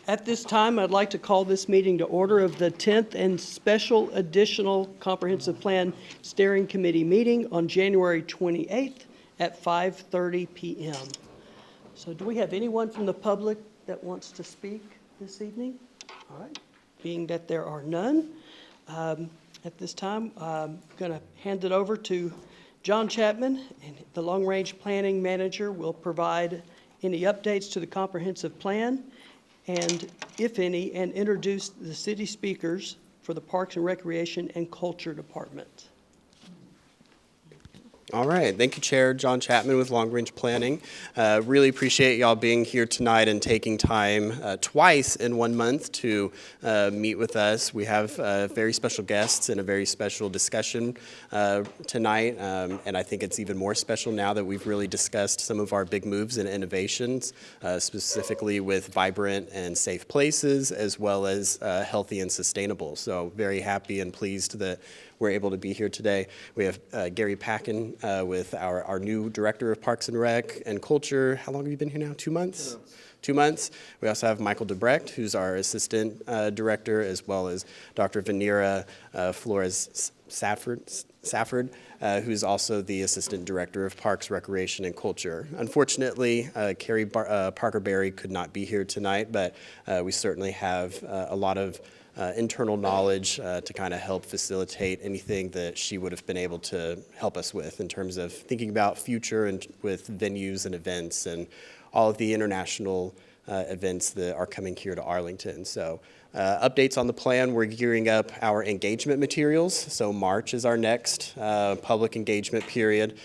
At this time, I'd like to call this meeting to order of the 10th and Special Additional Comprehensive Plan Steering Committee meeting on January 28th at 5:30 p.m. So do we have anyone from the public that wants to speak this evening? All right. Being that there are none, at this time, I'm going to hand it over to John Chapman, and the Long Range Planning Manager will provide any updates to the comprehensive plan, and if any, and introduce the city speakers for the Parks and Recreation and Culture Department. All right. Thank you, Chair. John Chapman with Long Range Planning. Really appreciate y'all being here tonight and taking time twice in 1 month to meet with us. We have very special guests and a very special discussion tonight, and I think it's even more special now that we've really discussed some of our big moves and innovations, specifically with vibrant and safe places, as well as healthy and sustainable. So very happy and pleased that we're able to be here today. We have Gary Packin with our new Director of Parks and Rec and Culture. How long have you been here now? 2 months? 2 months. We also have Michael Debrecht, who's our Assistant Director, as well as Dr. Vanera Flores Safford, who's also the Assistant Director of Parks, Recreation, and Culture. Unfortunately, Carrie Parker Berry could not be here tonight, but we certainly have a lot of internal knowledge to kind of help facilitate anything that she would have been able to help us with in terms of thinking about future and with venues and events and all of the international events that are coming here to Arlington. So updates on the plan, we're gearing up our engagement materials. So March is our next public engagement period.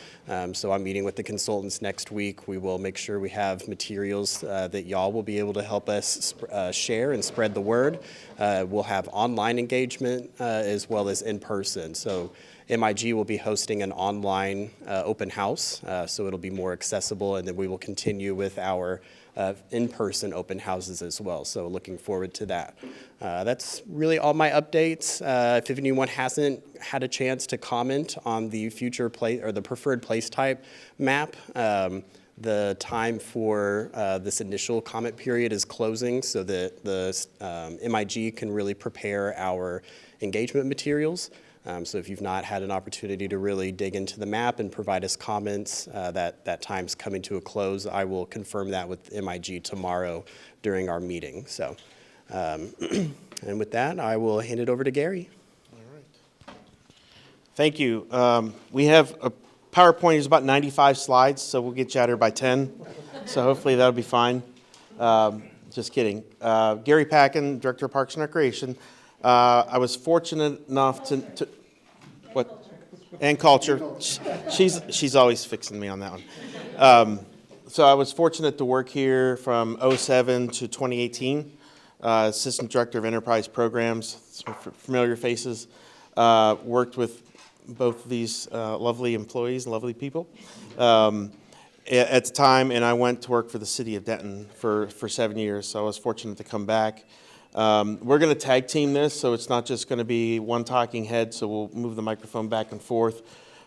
So I'm meeting with the consultants next week. We will make sure we have materials that y'all will be able to help us share and spread the word. We'll have online engagement as well as in person. So MIG will be hosting an online open house, so it'll be more accessible, and then we will continue with our in-person open houses as well. So looking forward to that. That's really all my updates. If anyone hasn't had a chance to comment on the future place or the preferred place type map, the time for this initial comment period is closing so that the MIG can really prepare our engagement materials. So if you've not had an opportunity to really dig into the map and provide us comments, that time's coming to a close. I will confirm that with MIG tomorrow during our meeting. So, and with that, I will hand it over to Gary. All right. Thank you. We have a PowerPoint is about 95 slides, so we'll get you out here by 10. So hopefully that'll be fine. Just kidding. Gary Packin, Director of Parks and Recreation. I was fortunate enough to what, and culture. She's always fixing me on that one. So I was fortunate to work here from 2007 to 2018. Assistant Director of Enterprise Programs, some familiar faces. Worked with both of these lovely employees, lovely people at the time, and I went to work for the City of Denton for 7 years. So I was fortunate to come back. We're going to tag team this, so it's not just going to be one talking head, so we'll move the microphone back and forth.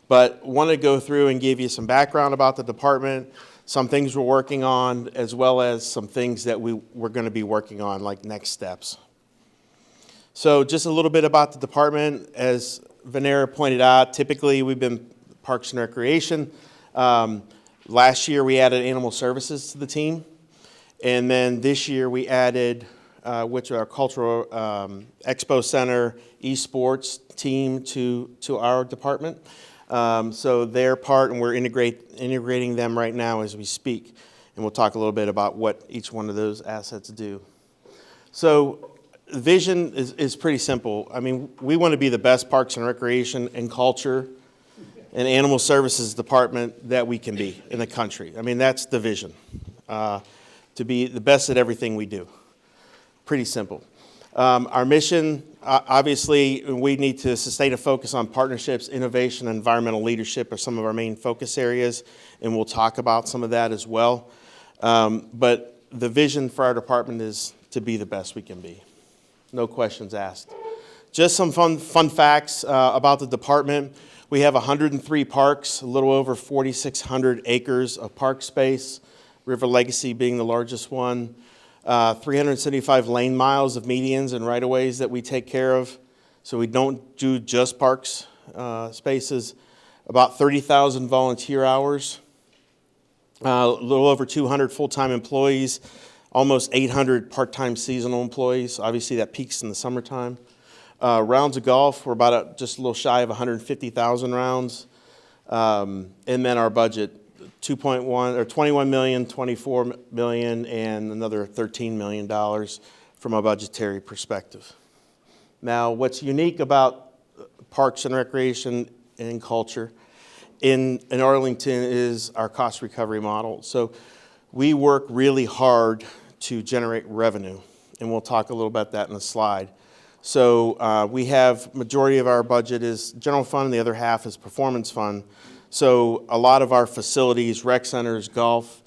But want to go through and give you some background about the department, some things we're working on, as well as some things that we're going to be working on, like next steps. So just a little bit about the department. As Vanera pointed out, typically we've been Parks and Recreation. Last year we added Animal Services to the team. And then this year we added which are our Cultural Expo Center esports team to our department. So they're part, and we're integrating them right now as we speak. And we'll talk a little bit about what each one of those assets do. So vision is pretty simple. I mean, we want to be the best Parks and Recreation and Culture and Animal Services department that we can be in the country. I mean, that's the vision, to be the best at everything we do. Pretty simple. Our mission, obviously, we need to sustain a focus on partnerships, innovation, and environmental leadership are some of our main focus areas, and we'll talk about some of that as well. But the vision for our department is to be the best we can be. No questions asked. Just some fun facts about the department. We have 103 parks, a little over 4,600 acres of park space, River Legacy being the largest one. 375 lane miles of medians and right-of-ways that we take care of. So we don't do just parks spaces. About 30,000 volunteer hours. A little over 200 full-time employees. Almost 800 part-time seasonal employees. Obviously, that peaks in the summertime. Rounds of golf, we're about just a little shy of 150,000 rounds. And then our budget, 21 million, 24 million, and another $13 million from a budgetary perspective. Now, what's unique about Parks and Recreation and Culture in Arlington is our cost recovery model. So we work really hard to generate revenue, and we'll talk a little about that in a slide. So we have, majority of our budget is general fund, and the other half is performance fund. So a lot of our facilities, rec centers, golf,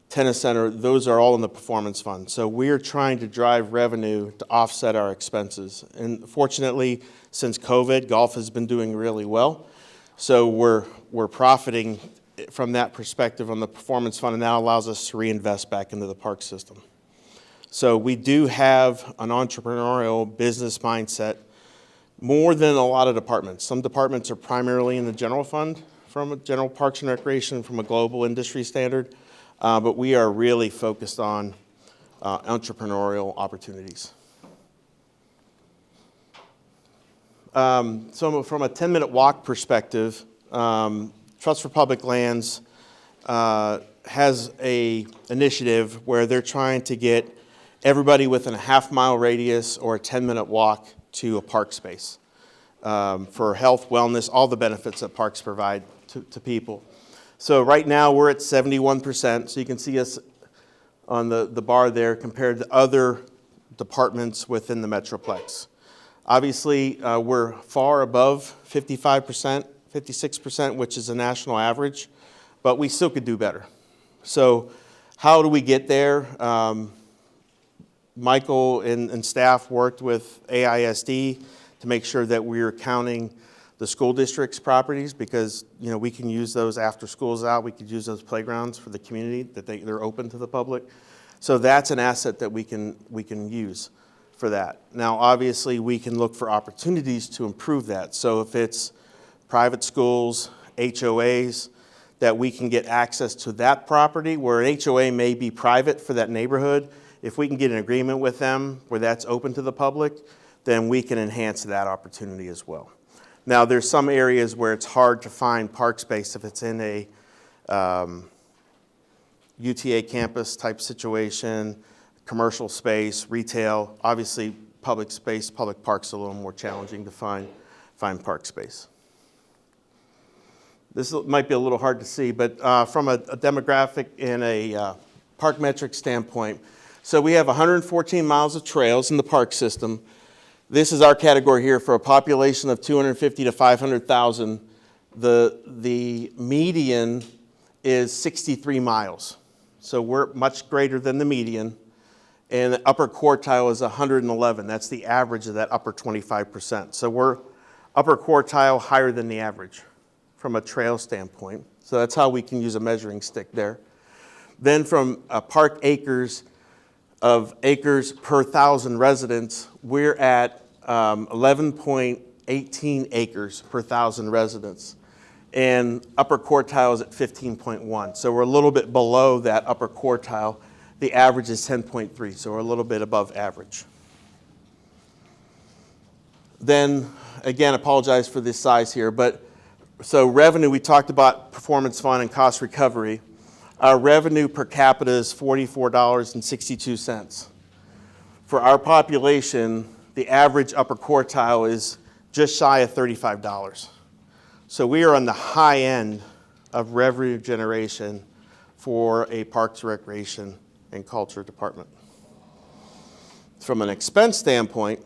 tennis center, those are all in the performance fund. So we're trying to drive revenue to offset our expenses. And fortunately, since COVID, golf has been doing really well. So we're profiting from that perspective on the performance fund, and that allows us to reinvest back into the park system. So we do have an entrepreneurial business mindset more than a lot of departments. Some departments are primarily in the general fund from a general parks and recreation from a global industry standard, but we are really focused on entrepreneurial opportunities. So from a 10-minute walk perspective, Trust for Public Lands has a initiative where they're trying to get everybody within a half-mile radius or a 10-minute walk to a park space for health, wellness, all the benefits that parks provide to people. So right now we're at 71%, so you can see us on the bar there compared to other departments within the Metroplex. Obviously, we're far above 55%, 56%, which is a national average, but we still could do better. So how do we get there? Michael and staff worked with AISD to make sure that we were counting the school district's properties because, you know, we can use those after school's out. We could use those playgrounds for the community that they're open to the public. So that's an asset that we can use for that. Now, obviously, we can look for opportunities to improve that. So if it's private schools, HOAs, that we can get access to that property where an HOA may be private for that neighborhood. If we can get an agreement with them where that's open to the public, then we can enhance that opportunity as well. Now, there's some areas where it's hard to find park space if it's in a UTA campus type situation, commercial space, retail. Obviously, public space, public parks are a little more challenging to find park space. This might be a little hard to see, but from a demographic and a park metric standpoint, so we have 114 miles of trails in the park system. This is our category here for a population of 250 to 500,000. The median is 63 miles. So we're much greater than the median. And the upper quartile is 111. That's the average of that upper 25%. So we're upper quartile higher than the average from a trail standpoint. So that's how we can use a measuring stick there. Then from park acres of acres per 1,000 residents, we're at 11.18 acres per 1,000 residents. And upper quartile is at 15.1. So we're a little bit below that upper quartile. The average is 10.3, so we're a little bit above average. Then, again, apologize for this size here, but so revenue, we talked about performance fund and cost recovery. Our revenue per capita is $44.62. For our population, the average upper quartile is just shy of $35. So we are on the high end of revenue generation for a Parks, Recreation, and Culture department. From an expense standpoint,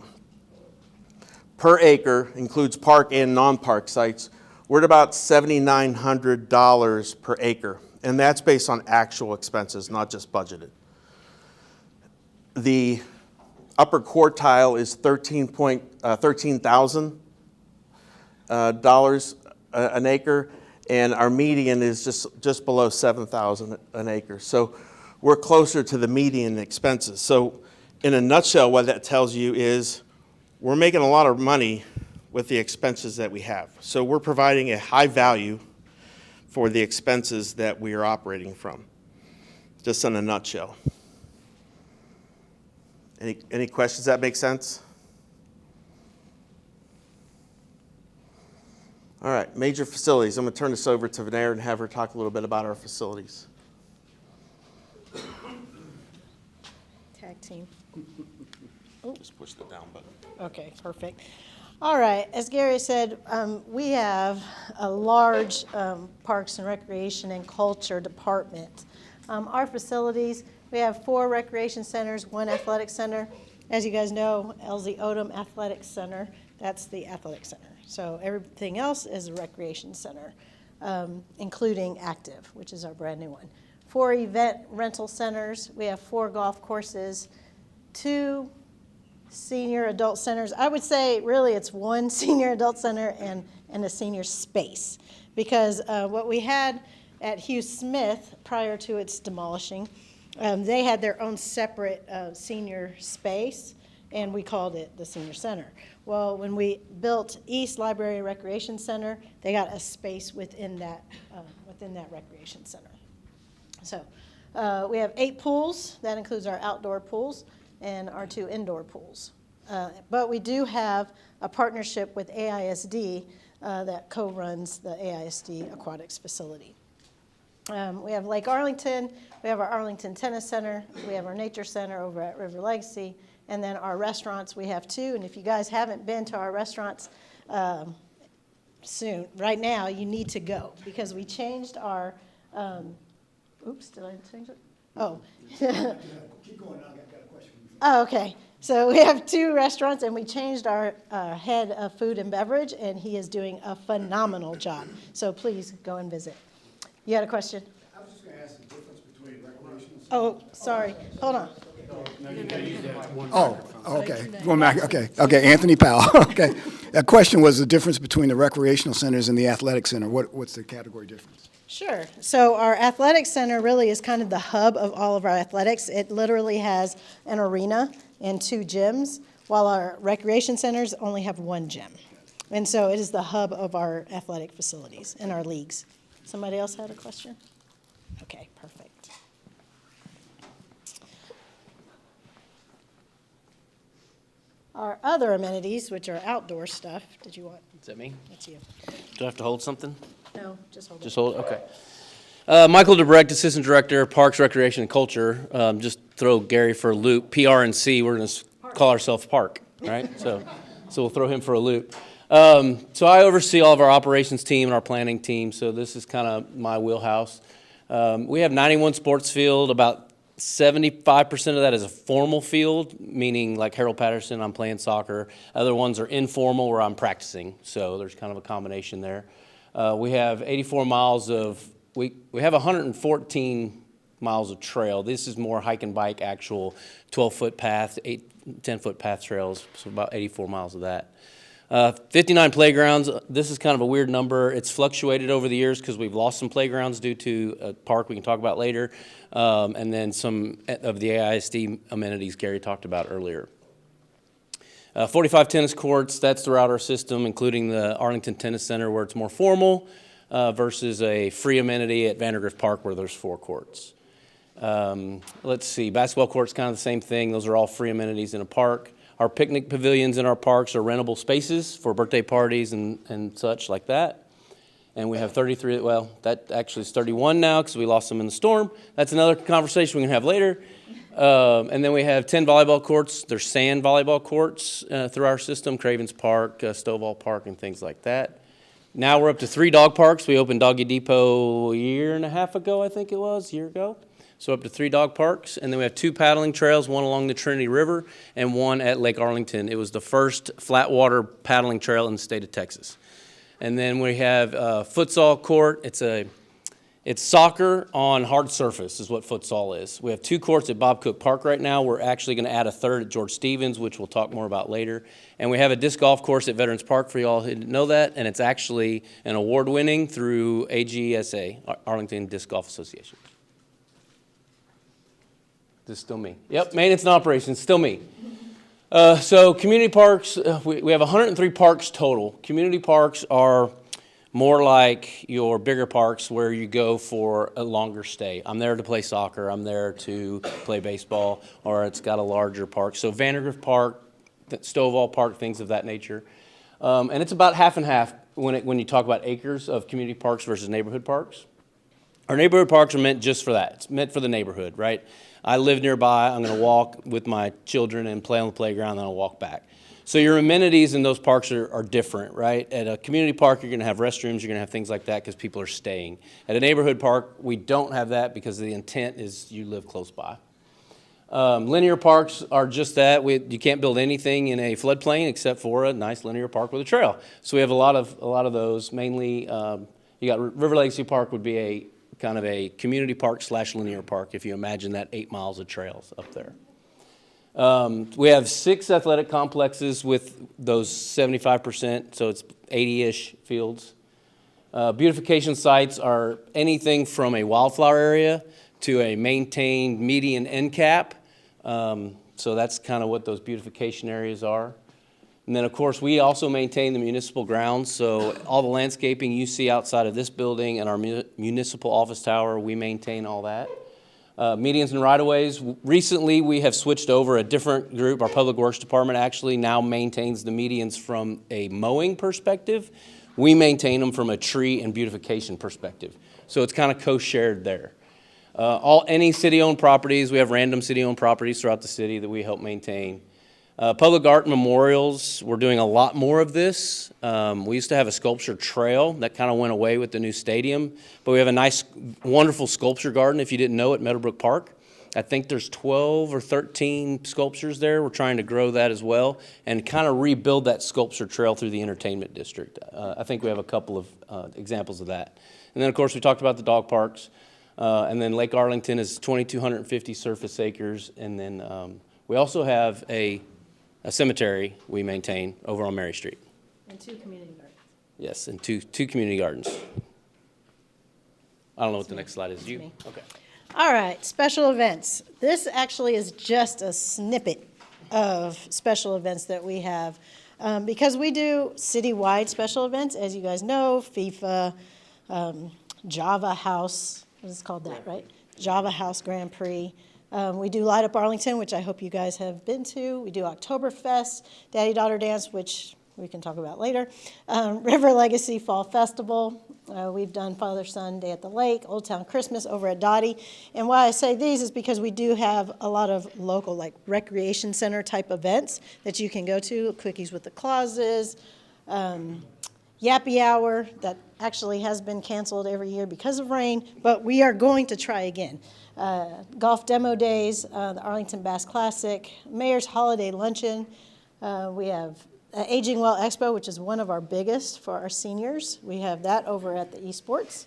per acre, includes park and non-park sites, we're at about $7,900 per acre. And that's based on actual expenses, not just budgeted. The upper quartile is $13,000 an acre, and our median is just below $7,000 an acre. So we're closer to the median expenses. So in a nutshell, what that tells you is we're making a lot of money with the expenses that we have. So we're providing a high value for the expenses that we are operating from, just in a nutshell. Any questions that make sense? All right, major facilities. I'm going to turn this over to Venair and have her talk a little bit about our facilities. Tag team. Just push the down button. Okay, perfect. All right, as Gary said, we have a large Parks and Recreation and Culture department. Our facilities, we have 4 recreation centers, 1 athletic center. As you guys know, LZ Odom Athletic Center, that's the athletic center. So everything else is a recreation center, including Active, which is our brand new one. 4 event rental centers. We have 4 golf courses, 2 senior adult centers. I would say really it's 1 senior adult center and a senior space, because what we had at Hugh Smith prior to its demolishing, they had their own separate senior space, and we called it the senior center. Well, when we built East Library Recreation Center, they got a space within that recreation center. So we have 8 pools. That includes our outdoor pools and our 2 indoor pools. But we do have a partnership with AISD that co-runs the AISD Aquatics facility. We have Lake Arlington, we have our Arlington Tennis Center, we have our Nature Center over at River Legacy, and then our restaurants, we have 2. And if you guys haven't been to our restaurants soon, right now, you need to go, because we changed our, oops, did I change it? Oh. Keep going, I've got a question. Oh, okay. So we have 2 restaurants, and we changed our head of food and beverage, and he is doing a phenomenal job. So please go and visit. You had a question? I was just going to ask the difference between recreational. Oh, sorry. Hold on. Oh, okay. Going back. Okay. Anthony Powell. Okay. That question was the difference between the recreational centers and the athletic center. What's the category difference? Sure. So our athletic center really is kind of the hub of all of our athletics. It literally has an arena and 2 gyms, while our recreation centers only have 1 gym. And so it is the hub of our athletic facilities and our leagues. Somebody else had a question? Okay, perfect. Our other amenities, which are outdoor stuff, did you want? Is that me? That's you. Do I have to hold something? No, just hold it. Just hold it? Okay. Michael DeBrecht, Assistant Director, Parks, Recreation, and Culture. Just throw Gary for a loop. PRNC, we're going to call ourselves Park, right? So we'll throw him for a loop. So I oversee all of our operations team and our planning team, so this is kind of my wheelhouse. We have 91 sports field. About 75% of that is a formal field, meaning like Harold Patterson, I'm playing soccer. Other ones are informal where I'm practicing, so there's kind of a combination there. We have 84 miles of, we have 114 miles of trail. This is more hike and bike, actual 12-foot path, 10-foot path trails, so about 84 miles of that. 59 playgrounds. This is kind of a weird number. It's fluctuated over the years because we've lost some playgrounds due to a park we can talk about later, and then some of the AISD amenities Gary talked about earlier. 45 tennis courts, that's throughout our system, including the Arlington Tennis Center where it's more formal versus a free amenity at Vandergrift Park where there's 4 courts. Let's see, basketball court's kind of the same thing. Those are all free amenities in a park. Our picnic pavilions in our parks are rentable spaces for birthday parties and such like that. And we have 33, well, that actually is 31 now because we lost them in the storm. That's another conversation we can have later. And then we have 10 volleyball courts. There's sand volleyball courts through our system, Cravens Park, Stovall Park, and things like that. Now we're up to 3 dog parks. We opened Doggy Depot a year and a half ago, I think it was, a year ago. So up to 3 dog parks, and then we have 2 paddling trails, one along the Trinity River and one at Lake Arlington. It was the first flat water paddling trail in the state of Texas. And then we have a futsal court. It's soccer on hard surface is what futsal is. We have 2 courts at Bob Cook Park right now. We're actually going to add a 3rd at George Stevens, which we'll talk more about later. And we have a disc golf course at Veterans Park for y'all who didn't know that, and it's actually an award-winning through AGSA, Arlington Disc Golf Association. This is still me. Yep, maintenance and operations, still me. So community parks, we have 103 parks total. Community parks are more like your bigger parks where you go for a longer stay. I'm there to play soccer, I'm there to play baseball, or it's got a larger park. So Vandergrift Park, Stovall Park, things of that nature. And it's about half and half when you talk about acres of community parks versus neighborhood parks. Our neighborhood parks are meant just for that. It's meant for the neighborhood, right? I live nearby, I'm gonna walk with my children and play on the playground, then I'll walk back. So your amenities in those parks are different, right? At a community park, you're gonna have restrooms, you're gonna have things like that because people are staying. At a neighborhood park, we don't have that because the intent is you live close by. Linear parks are just that. You can't build anything in a floodplain except for a nice linear park with a trail. So we have a lot of those. Mainly, you got River Legacy Park would be a kind of a community park / linear park if you imagine that 8 miles of trails up there. We have 6 athletic complexes with those 75%, so it's 80-ish fields. Beautification sites are anything from a wildflower area to a maintained median end cap. So that's kind of what those beautification areas are. And then, of course, we also maintain the municipal grounds. So all the landscaping you see outside of this building and our municipal office tower, we maintain all that. Medians and right-of-ways. Recently, we have switched over a different group. Our Public Works Department actually now maintains the medians from a mowing perspective. We maintain them from a tree and beautification perspective. So it's kind of co-shared there. Any city-owned properties, we have random city-owned properties throughout the city that we help maintain. Public art memorials, we're doing a lot more of this. We used to have a sculpture trail that kind of went away with the new stadium, but we have a nice, wonderful sculpture garden, if you didn't know, at Meadowbrook Park. I think there's 12 or 13 sculptures there. We're trying to grow that as well and kind of rebuild that sculpture trail through the entertainment district. I think we have a couple of examples of that. And then, of course, we talked about the dog parks. And then Lake Arlington is 2,250 surface acres. And then we also have a cemetery we maintain over on Mary Street. And 2 community gardens. Yes, and two community gardens. I don't know what the next slide is. You? me. Okay. All right, special events. This actually is just a snippet of special events that we have. Because we do citywide special events, as you guys know, FIFA, Java House, what is it called that, right? Java House Grand Prix. We do Light Up Arlington, which I hope you guys have been to. We do Oktoberfest, Daddy-Daughter Dance, which we can talk about later. River Legacy Fall Festival. We've done Father-Son Day at the Lake, Old Town Christmas over at Dottie. And why I say these is because we do have a lot of local, like recreation center type events that you can go to. Quickies with the Clauses, Yappy Hour, that actually has been canceled every year because of rain, but we are going to try again. Golf Demo Days, the Arlington Bass Classic, Mayor's Holiday Luncheon. We have Aging Well Expo, which is one of our biggest for our seniors. We have that over at the Esports.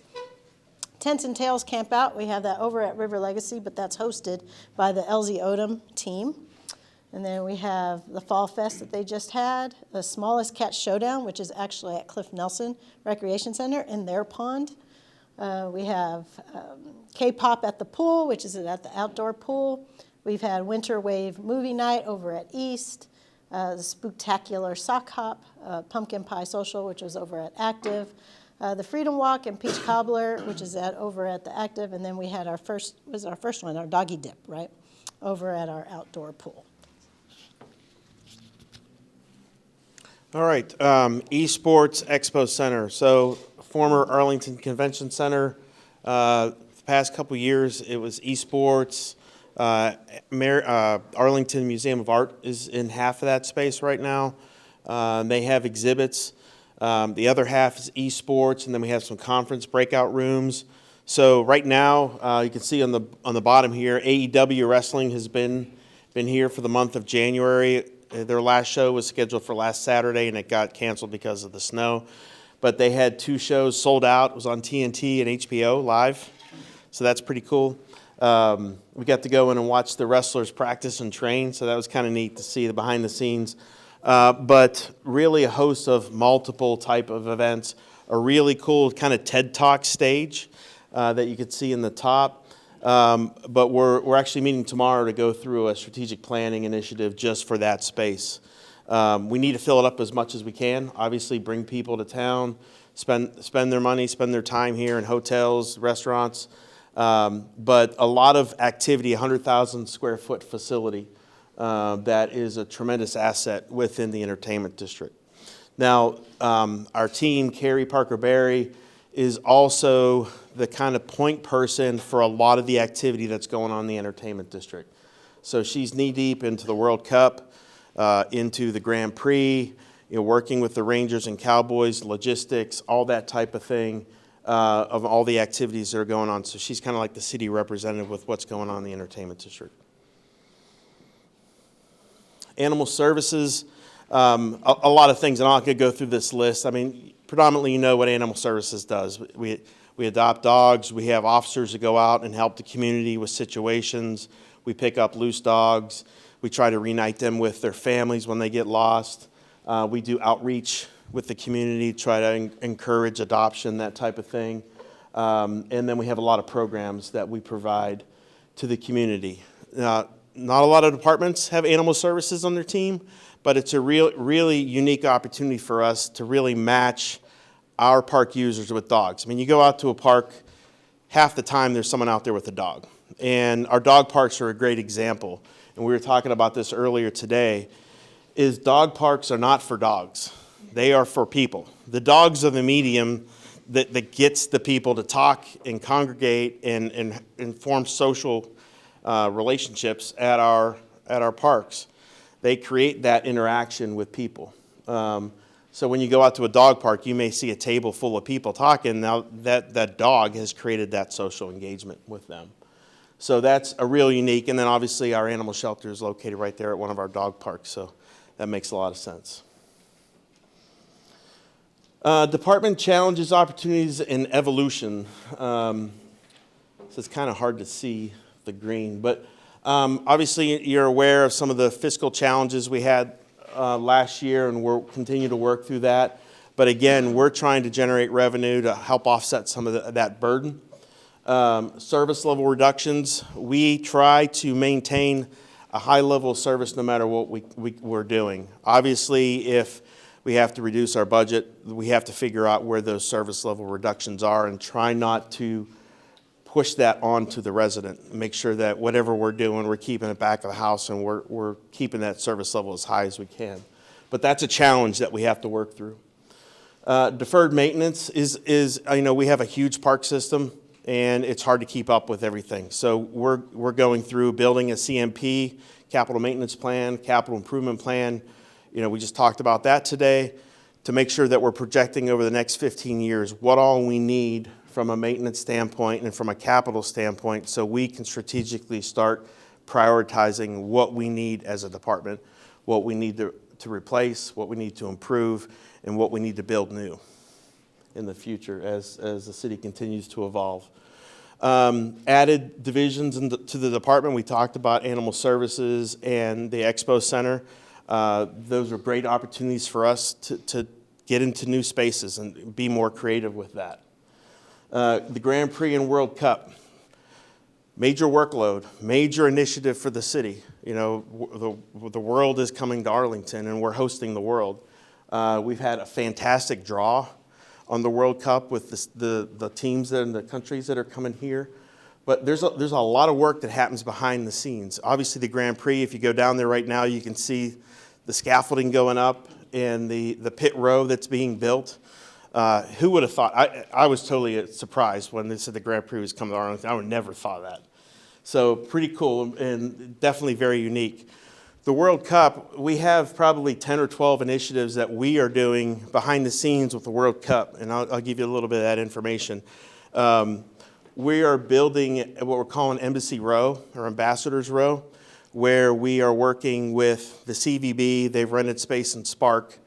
Tents and Tails Camp Out, we have that over at River Legacy, but that's hosted by the LZ Odom team. And then we have the Fall Fest that they just had, the Smallest Cat Showdown, which is actually at Cliff Nelson Recreation Center in their pond. We have K-Pop at the Pool, which is at the outdoor pool. We've had Winter Wave Movie Night over at East, the Spooktacular Sock Hop, Pumpkin Pie Social, which was over at Active, the Freedom Walk and Peach Cobbler, which is over at the Active, and then we had our first one, our Doggy Dip, right, over at our outdoor pool. All right, Esports Expo Center. So former Arlington Convention Center. The past couple years, it was esports. Arlington Museum of Art is in half of that space right now. They have exhibits. The other half is esports, and then we have some conference breakout rooms. So right now, you can see on the bottom here, AEW Wrestling has been here for the month of January. Their last show was scheduled for last Saturday, and it got canceled because of the snow. But they had 2 shows sold out. It was on TNT and HBO live, so that's pretty cool. We got to go in and watch the wrestlers practice and train, so that was kind of neat to see the behind the scenes. But really a host of multiple type of events. A really cool kind of TED Talk stage that you could see in the top. But we're actually meeting tomorrow to go through a strategic planning initiative just for that space. We need to fill it up as much as we can. Obviously, bring people to town, spend their money, spend their time here in hotels, restaurants. But a lot of activity, 100,000 square foot facility, that is a tremendous asset within the entertainment district. Now, our team, Carrie Parker-Berry, is also the kind of point person for a lot of the activity that's going on in the entertainment district. So she's knee-deep into the World Cup, into the Grand Prix, working with the Rangers and Cowboys, logistics, all that type of thing, of all the activities that are going on. So she's kind of like the city representative with what's going on in the entertainment district. Animal services, a lot of things, and I'm not going to go through this list. I mean, predominantly you know what animal services does. We adopt dogs. We have officers that go out and help the community with situations. We pick up loose dogs. We try to reunite them with their families when they get lost. We do outreach with the community, try to encourage adoption, that type of thing. And then we have a lot of programs that we provide to the community. Not a lot of departments have animal services on their team, but it's a really unique opportunity for us to really match our park users with dogs. I mean, you go out to a park, half the time there's someone out there with a dog. And our dog parks are a great example. And we were talking about this earlier today, is dog parks are not for dogs. They are for people. The dogs are the medium that gets the people to talk and congregate and form social relationships at our parks. They create that interaction with people. So when you go out to a dog park, you may see a table full of people talking. Now that dog has created that social engagement with them. So that's a real unique. And then obviously our animal shelter is located right there at one of our dog parks. So that makes a lot of sense. Department challenges, opportunities, and evolution. So it's kind of hard to see the green, but obviously you're aware of some of the fiscal challenges we had last year, and we'll continue to work through that. But again, we're trying to generate revenue to help offset some of that burden. Service level reductions, we try to maintain a high level of service no matter what we're doing. Obviously, if we have to reduce our budget, we have to figure out where those service level reductions are and try not to push that on to the resident. Make sure that whatever we're doing, we're keeping it back of the house and we're keeping that service level as high as we can. But that's a challenge that we have to work through. Deferred maintenance is we have a huge park system and it's hard to keep up with everything. So we're going through building a CMP, capital maintenance plan, capital improvement plan. We just talked about that today, to make sure that we're projecting over the next 15 years what all we need from a maintenance standpoint and from a capital standpoint, so we can strategically start prioritizing what we need as a department, what we need to replace, what we need to improve, and what we need to build new in the future as the city continues to evolve. Added divisions to the department. We talked about animal services and the expo center. Those are great opportunities for us to get into new spaces and be more creative with that. The Grand Prix and World Cup, major workload, major initiative for the city. The world is coming to Arlington and we're hosting the world. We've had a fantastic draw on the World Cup with the teams and the countries that are coming here. But there's a lot of work that happens behind the scenes. Obviously the Grand Prix, if you go down there right now, you can see the scaffolding going up and the pit row that's being built. Who would have thought? I was totally surprised when they said the Grand Prix was coming to Arlington. I would never thought that. So pretty cool and definitely very unique. The World Cup, we have probably 10 or 12 initiatives that we are doing behind the scenes with the World Cup, and I'll give you a little bit of that information. We are building what we're calling Embassy Row, or Ambassadors Row, where we are working with the CVB. They've rented space in Spark,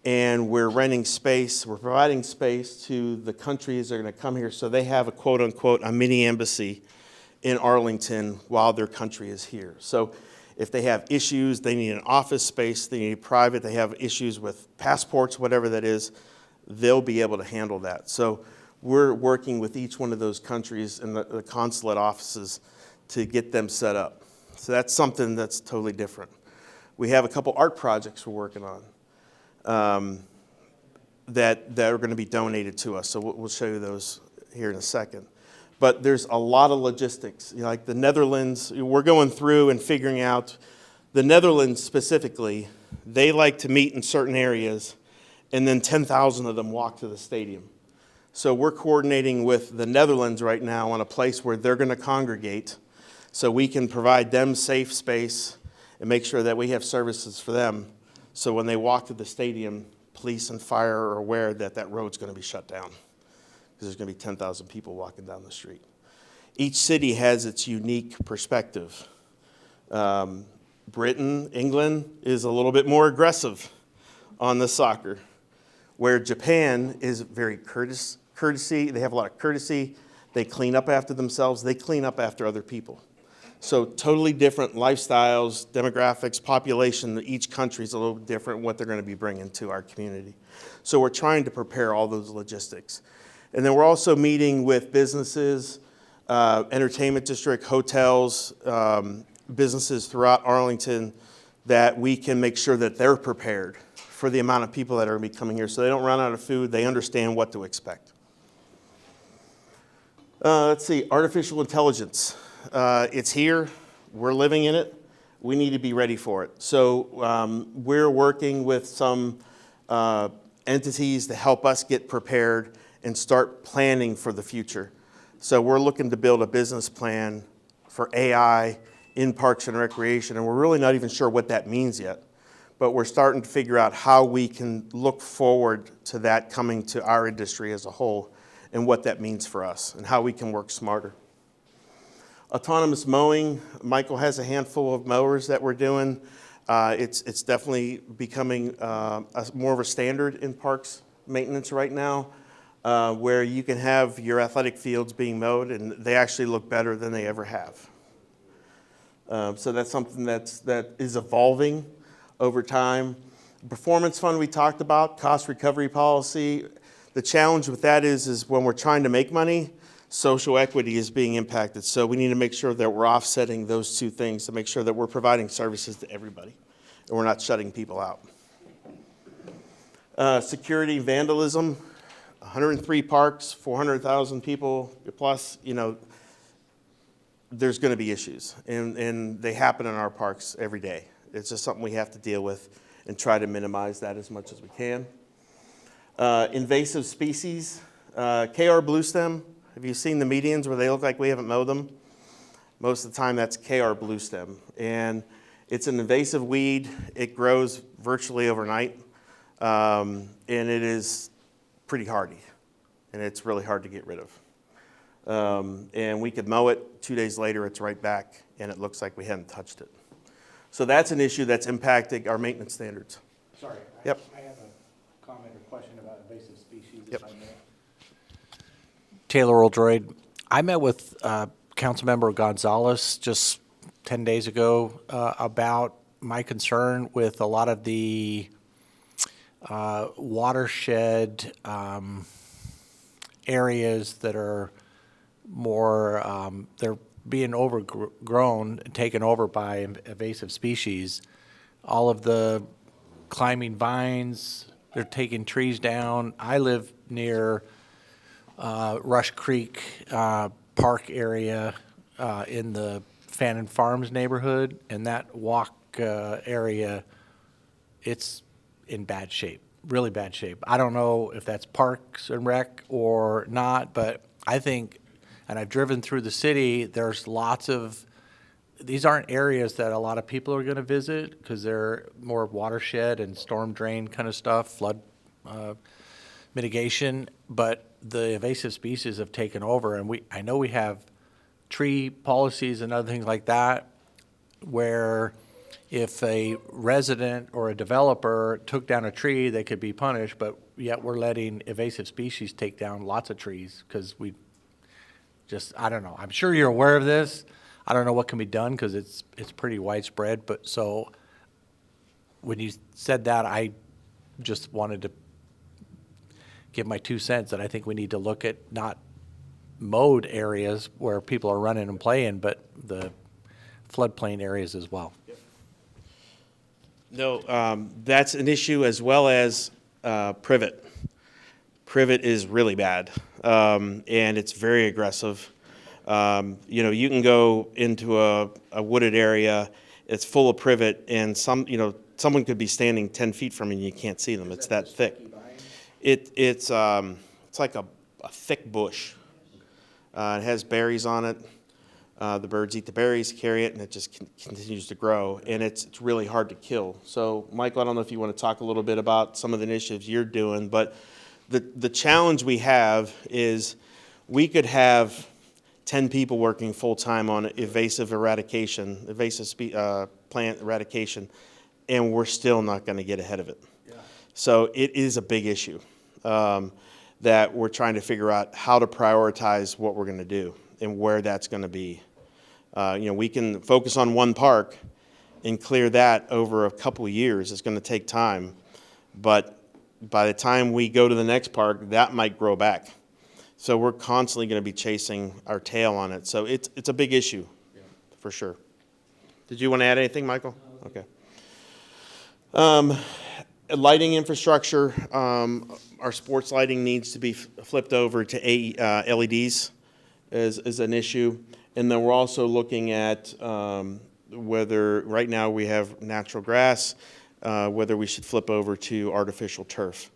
and we're renting space. We're providing space to the countries that are going to come here, so they have a quote-unquote a mini embassy in Arlington while their country is here. So if they have issues, they need an office space, they need private, they have issues with passports, whatever that is, they'll be able to handle that. So we're working with each one of those countries and the consulate offices to get them set up. So that's something that's totally different. We have a couple art projects we're working on that are going to be donated to us. So we'll show you those here in a second. But there's a lot of logistics. You know, like the Netherlands, we're going through and figuring out, the Netherlands specifically, they like to meet in certain areas, and then 10,000 of them walk to the stadium. So we're coordinating with the Netherlands right now on a place where they're going to congregate, so we can provide them safe space and make sure that we have services for them. So when they walk to the stadium, police and fire are aware that that road's going to be shut down, because there's going to be 10,000 people walking down the street. Each city has its unique perspective. Britain, England is a little bit more aggressive on the soccer, where Japan is very courtesy. They have a lot of courtesy. They clean up after themselves. They clean up after other people. So totally different lifestyles, demographics, population. Each country is a little different what they're going to be bringing to our community. So we're trying to prepare all those logistics. And then we're also meeting with businesses, entertainment district, hotels, businesses throughout Arlington, that we can make sure that they're prepared for the amount of people that are going to be coming here, so they don't run out of food. They understand what to expect. Let's see, artificial intelligence. It's here. We're living in it. We need to be ready for it. So we're working with some entities to help us get prepared and start planning for the future. So we're looking to build a business plan for AI in Parks and Recreation, and we're really not even sure what that means yet. But we're starting to figure out how we can look forward to that coming to our industry as a whole, and what that means for us, and how we can work smarter. Autonomous mowing, Michael has a handful of mowers that we're doing. It's definitely becoming more of a standard in parks maintenance right now, where you can have your athletic fields being mowed, and they actually look better than they ever have. So that's something that is evolving over time. Performance fund we talked about, cost recovery policy. The challenge with that is when we're trying to make money, social equity is being impacted. So we need to make sure that we're offsetting those two things to make sure that we're providing services to everybody and we're not shutting people out. Security, vandalism, 103 parks, 400,000 people plus, you know, there's going to be issues, and they happen in our parks every day. It's just something we have to deal with and try to minimize that as much as we can. Invasive species, KR bluestem. Have you seen the medians where they look like we haven't mowed them? Most of the time that's KR bluestem, and it's an invasive weed. It grows virtually overnight, and it is pretty hardy, and it's really hard to get rid of. And we could mow it, 2 days later it's right back, and it looks like we hadn't touched it. So that's an issue that's impacting our maintenance standards. Sorry, Yep. I have a comment or question about invasive species, Yep. if I may. Taylor Oldroyd. I met with Councilmember Gonzalez just 10 days ago about my concern with a lot of the watershed areas that are more, they're being overgrown, taken over by invasive species. All of the climbing vines, they're taking trees down. I live near Rush Creek Park area in the Fannin Farms neighborhood, and that walk area, it's in bad shape, really bad shape. I don't know if that's Parks and Rec or not, but I think, and I've driven through the city, there's lots of, these aren't areas that a lot of people are going to visit because they're more watershed and storm drain kind of stuff, flood mitigation, but the invasive species have taken over, and I know we have tree policies and other things like that where if a resident or a developer took down a tree, they could be punished, but yet we're letting invasive species take down lots of trees because we just, I don't know. I'm sure you're aware of this. I don't know what can be done because it's pretty widespread, but so when you said that, I just wanted to give my 2 cents that I think we need to look at not mowed areas where people are running and playing, but the floodplain areas as well. No, that's an issue as well as privet. Privet is really bad, and it's very aggressive. You can go into a wooded area, it's full of privet, and someone could be standing 10 feet from you and you can't see them. It's that thick. It's like a thick bush. It has berries on it. The birds eat the berries, carry it, and it just continues to grow. And it's really hard to kill. So, Michael, I don't know if you want to talk a little bit about some of the initiatives you're doing, but the challenge we have is we could have 10 people working full-time on invasive plant eradication, and we're still not going to get ahead of it. Yeah. So it is a big issue that we're trying to figure out how to prioritize what we're going to do and where that's going to be. We can focus on one park and clear that over a couple of years. It's going to take time, but by the time we go to the next park, that might grow back. So we're constantly going to be chasing our tail on it. So it's a big issue, for sure. Did you want to add anything, Michael? Okay. Lighting infrastructure, our sports lighting needs to be flipped over to LEDs is an issue. And then we're also looking at whether, right now we have natural grass, whether we should flip over to artificial turf.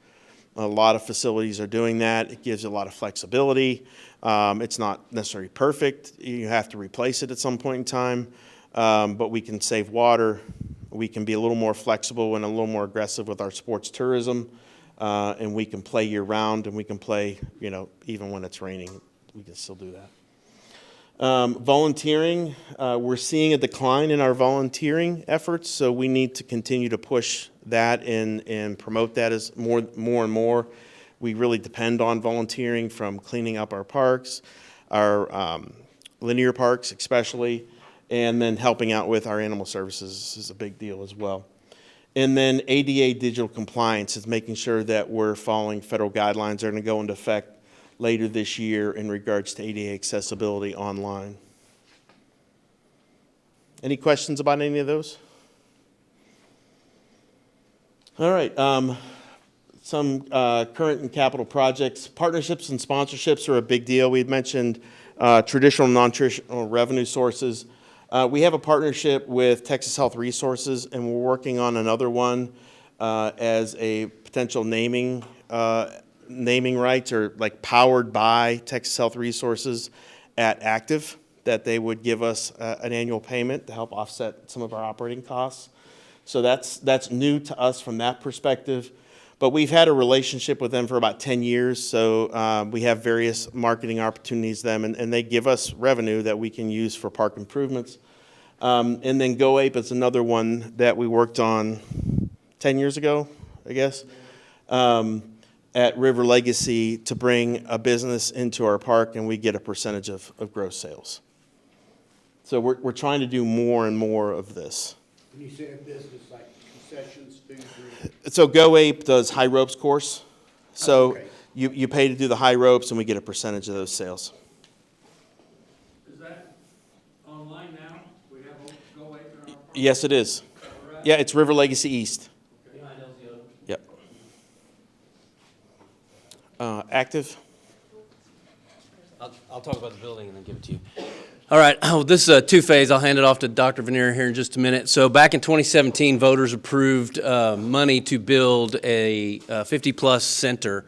A lot of facilities are doing that. It gives a lot of flexibility. It's not necessarily perfect. You have to replace it at some point in time, but we can save water. We can be a little more flexible and a little more aggressive with our sports tourism, and we can play year-round, and we can play, even when it's raining. We can still do that. Volunteering, we're seeing a decline in our volunteering efforts, so we need to continue to push that and promote that as more and more. We really depend on volunteering, from cleaning up our parks, our linear parks especially, and then helping out with our animal services is a big deal as well. And then ADA digital compliance is making sure that we're following federal guidelines that are going to go into effect later this year in regards to ADA accessibility online. Any questions about any of those? All right, some current and capital projects. Partnerships and sponsorships are a big deal. We had mentioned traditional and non-traditional revenue sources. We have a partnership with Texas Health Resources, and we're working on another one as a potential naming rights, or like powered by Texas Health Resources at Active, that they would give us an annual payment to help offset some of our operating costs. So that's new to us from that perspective. But we've had a relationship with them for about 10 years, so we have various marketing opportunities with them, and they give us revenue that we can use for park improvements. And then Go Ape is another one that we worked on 10 years ago, I guess, at River Legacy, to bring a business into our park, and we get a percentage of gross sales. So we're trying to do more and more of this. When you say a business, like concessions, food, drink? So Go Ape does high ropes course. So Okay. you pay to do the high ropes, and we get a percentage of those sales. Is that online now? We have Go Ape in our park? Yes, it is. Yeah, it's River Legacy East. Yep. Active? I'll talk about the building and then give it to you. All right, this is a two-phase. I'll hand it off to Dr. Vanier here in just a minute. So back in 2017, voters approved money to build a 50-plus center,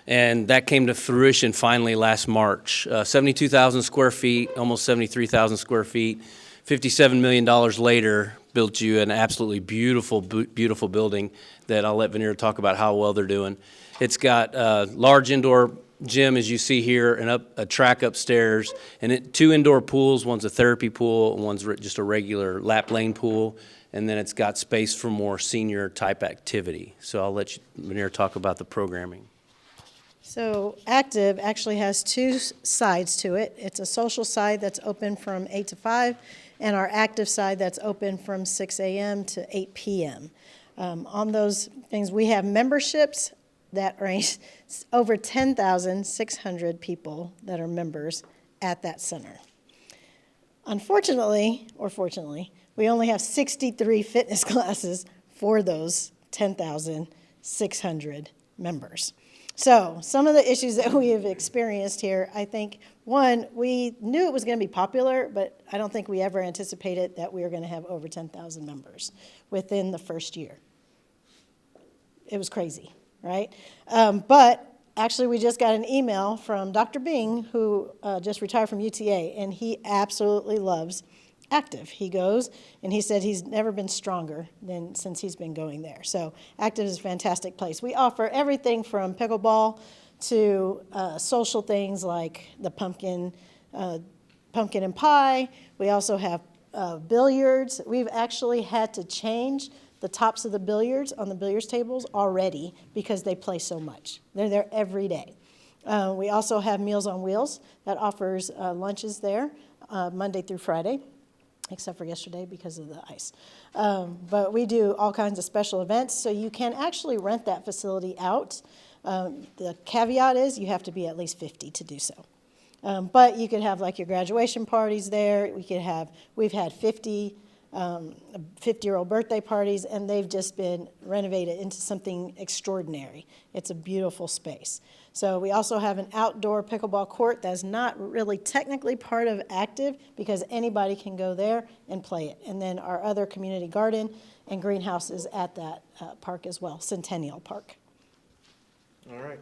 and that came to fruition finally last March. 72,000 square feet, almost 73,000 square feet, $57 million later, built you an absolutely beautiful, beautiful building that I'll let Vanier talk about how well they're doing. It's got a large indoor gym, as you see here, and a track upstairs, and 2 indoor pools. One's a therapy pool, and one's just a regular lap lane pool, and then it's got space for more senior type activity. So I'll let Vanier talk about the programming. So Active actually has 2 sides to it. It's a social side that's open from 8 to 5, and our active side that's open from 6 a.m. to 8 p.m. On those things, we have memberships that range, over 10,600 people that are members at that center. Unfortunately, or fortunately, we only have 63 fitness classes for those 10,600 members. So some of the issues that we have experienced here, I think, one, we knew it was going to be popular, but I don't think we ever anticipated that we were going to have over 10,000 members within the first year. It was crazy, right? But actually, we just got an email from Dr. Bing, who just retired from UTA, and he absolutely loves Active. He goes, and he said he's never been stronger than since he's been going there. So Active is a fantastic place. We offer everything from pickleball to social things like the pumpkin and pie. We also have billiards. We've actually had to change the tops of the billiards on the billiards tables already because they play so much. They're there every day. We also have Meals on Wheels that offers lunches there Monday through Friday, except for yesterday because of the ice. But we do all kinds of special events, so you can actually rent that facility out. The caveat is you have to be at least 50 to do so. But you could have like your graduation parties there. We've had 50-year-old birthday parties, and they've just been renovated into something extraordinary. It's a beautiful space. So we also have an outdoor pickleball court that's not really technically part of Active because anybody can go there and play it. And then our other community garden and greenhouse is at that park as well, Centennial Park. All right.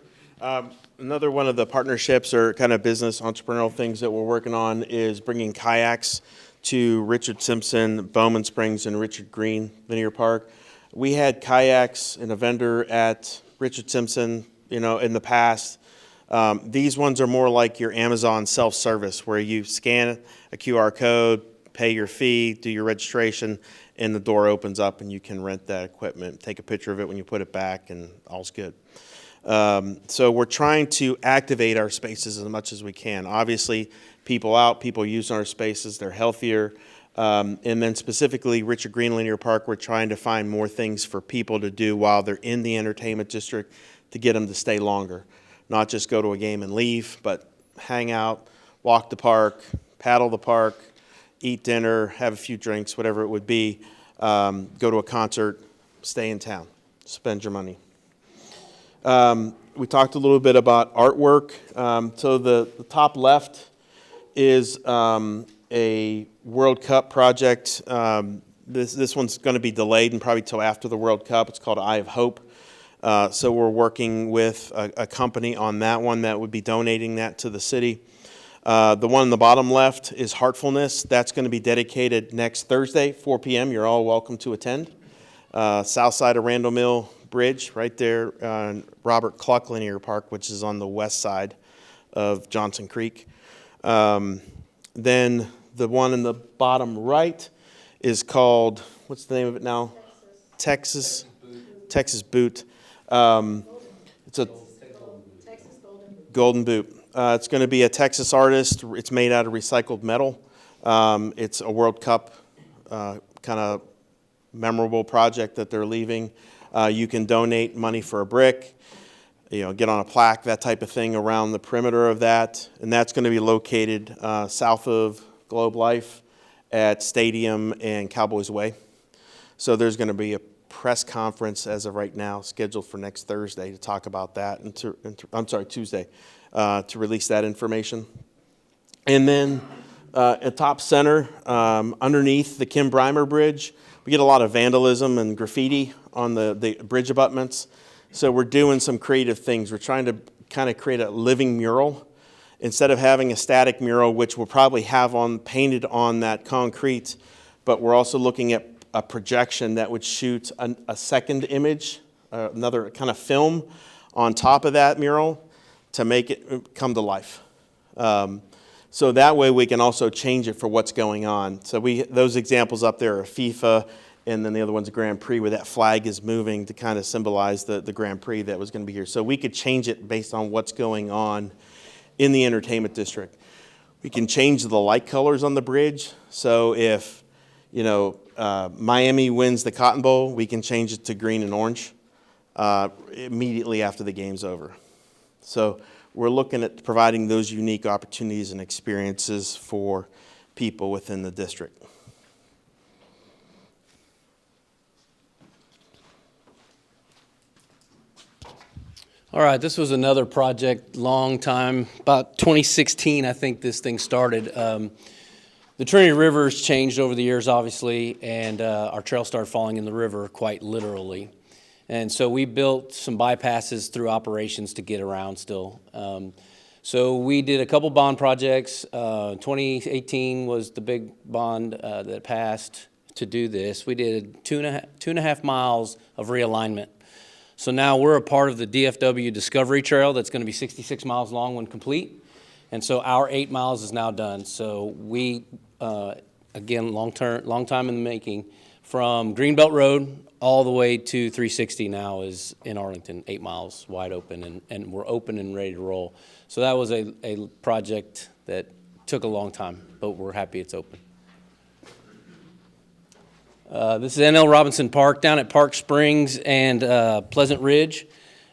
Another one of the partnerships or kind of business entrepreneurial things that we're working on is bringing kayaks to Richard Simpson, Bowman Springs, and Richard Green Linear Park. We had kayaks and a vendor at Richard Simpson, in the past. These ones are more like your Amazon self-service where you scan a QR code, pay your fee, do your registration, and the door opens up and you can rent that equipment, take a picture of it when you put it back, and all's good. So we're trying to activate our spaces as much as we can. Obviously, people using our spaces, they're healthier. And then specifically Richard Green Linear Park, we're trying to find more things for people to do while they're in the entertainment district to get them to stay longer. Not just go to a game and leave, but hang out, walk the park, paddle the park, eat dinner, have a few drinks, whatever it would be, go to a concert, stay in town, spend your money. We talked a little bit about artwork. So the top left is a World Cup project. This one's going to be delayed and probably till after the World Cup. It's called Eye of Hope. So we're working with a company on that one that would be donating that to the city. The one on the bottom left is Heartfulness. That's going to be dedicated next Thursday, 4 p.m. You're all welcome to attend. South side of Randall Mill Bridge, right there on Robert Cluck Linear Park, which is on the west side of Johnson Creek. Then the one in the bottom right is called, what's the name of it now? Texas Boot. It's a Golden Boot. It's going to be a Texas artist. It's made out of recycled metal. It's a World Cup kind of memorable project that they're leaving. You can donate money for a brick, get on a plaque, that type of thing around the perimeter of that. And that's going to be located south of Globe Life at Stadium and Cowboys Way. So there's going to be a press conference as of right now scheduled for next Thursday to talk about that, Tuesday, to release that information. And then at top center, underneath the Kim Brymer Bridge, we get a lot of vandalism and graffiti on the bridge abutments. So we're doing some creative things. We're trying to kind of create a living mural. Instead of having a static mural, which we'll probably have painted on that concrete, but we're also looking at a projection that would shoot a second image, another kind of film on top of that mural to make it come to life. So that way we can also change it for what's going on. So those examples up there are FIFA, and then the other one's a Grand Prix where that flag is moving to kind of symbolize the Grand Prix that was going to be here. So we could change it based on what's going on in the entertainment district. We can change the light colors on the bridge. So if, Miami wins the Cotton Bowl, we can change it to green and orange. immediately after the game's over. So we're looking at providing those unique opportunities and experiences for people within the district. All right, this was another project, long time, about 2016, I think this thing started. The Trinity River's changed over the years, obviously, and our trail started falling in the river, quite literally. And so we built some bypasses through operations to get around still. So we did a couple bond projects. 2018 was the big bond that passed to do this. We did two and a half miles of realignment. So now we're a part of the DFW Discovery Trail that's going to be 66 miles long when complete. And so our 8 miles is now done. So we, again, long time in the making, from Greenbelt Road all the way to 360 now is in Arlington, 8 miles wide open, and we're open and ready to roll. So that was a project that took a long time, but we're happy it's open. This is N.L. Robinson Park down at Park Springs and Pleasant Ridge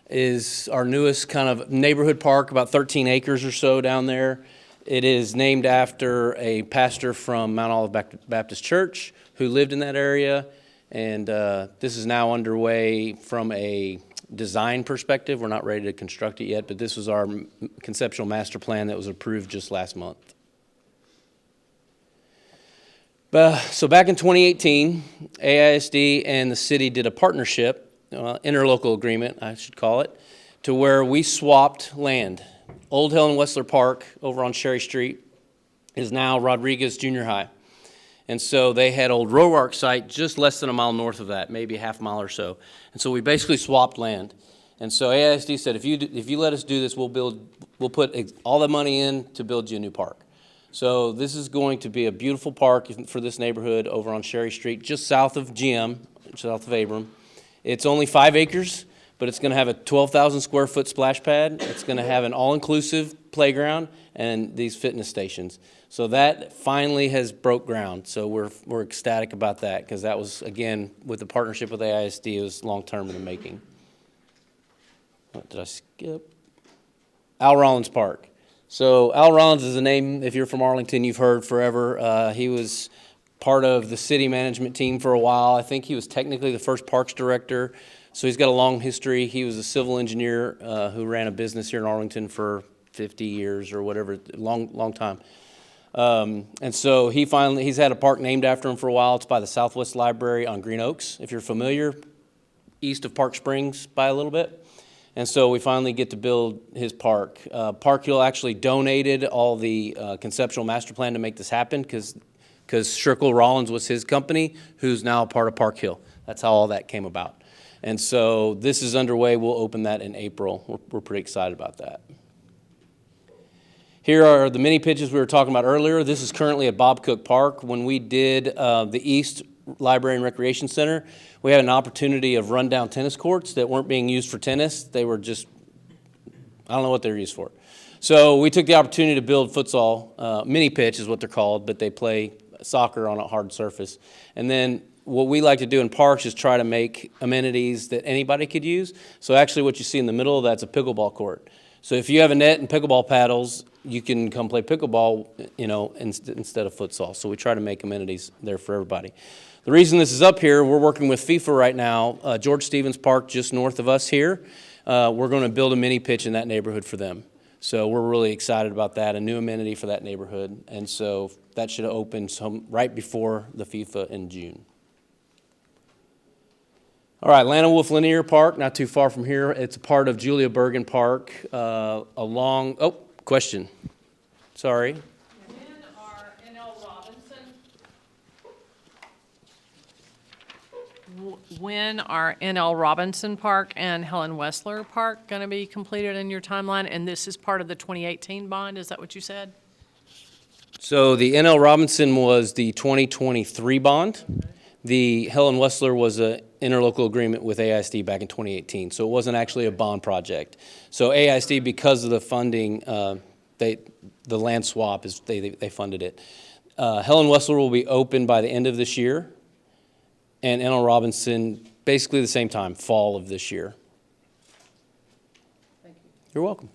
is our newest kind of neighborhood park, about 13 acres or so down there. It is named after a pastor from Mount Olive Baptist Church who lived in that area, and this is now underway from a design perspective. We're not ready to construct it yet, but this was our conceptual master plan that was approved just last month. So back in 2018, AISD and the city did a partnership, interlocal agreement, I should call it, to where we swapped land. Old Helen Wessler Park over on Sherry Street is now Rodriguez Junior High. And so they had old Roark site just less than a mile north of that, maybe a half mile or so. And so we basically swapped land. And so AISD said, if you let us do this, we'll put all the money in to build you a new park. So this is going to be a beautiful park for this neighborhood over on Sherry Street, just south of GM, south of Abram. It's only 5 acres, but it's going to have a 12,000 square foot splash pad. It's going to have an all-inclusive playground and these fitness stations. So that finally has broke ground. So we're ecstatic about that because that was, again, with the partnership with AISD, it was long-term in the making. What did I skip? Al Rollins Park. So Al Rollins is a name, if you're from Arlington, you've heard forever. He was part of the city management team for a while. I think he was technically the first parks director. So he's got a long history. He was a civil engineer who ran a business here in Arlington for 50 years or whatever, long time. And so he's had a park named after him for a while. It's by the Southwest Library on Green Oaks, if you're familiar, east of Park Springs by a little bit. And so we finally get to build his park. Park Hill actually donated all the conceptual master plan to make this happen because Shirkle Rollins was his company, who's now a part of Park Hill. That's how all that came about. And so this is underway. We'll open that in April. We're pretty excited about that. Here are the mini pitches we were talking about earlier. This is currently at Bob Cook Park. When we did the East Library and Recreation Center, we had an opportunity of rundown tennis courts that weren't being used for tennis. They were just, I don't know what they were used for. So we took the opportunity to build futsal, mini pitch is what they're called, but they play soccer on a hard surface. And then what we like to do in parks is try to make amenities that anybody could use. So actually what you see in the middle of that's a pickleball court. So if you have a net and pickleball paddles, you can come play pickleball, instead of futsal. So we try to make amenities there for everybody. The reason this is up here, we're working with FIFA right now. George Stevens Park, just north of us here. We're going to build a mini pitch in that neighborhood for them. So we're really excited about that, a new amenity for that neighborhood. And so that should open right before the FIFA in June. All right, Lana Wolf Linear Park, not too far from here. It's a part of Julia Bergen Park question. Sorry. When are N.L. Robinson Park and Helen Wessler Park going to be completed in your timeline? And this is part of the 2018 bond, is that what you said? So the N.L. Robinson was the 2023 bond. Okay. The Helen Wessler was an interlocal agreement with AISD back in 2018. So it wasn't actually a bond project. So AISD, because of the funding, the land swap, they funded it. Helen Wessler will be open by the end of this year. And N.L. Robinson, basically the same time, fall of this year. You're welcome.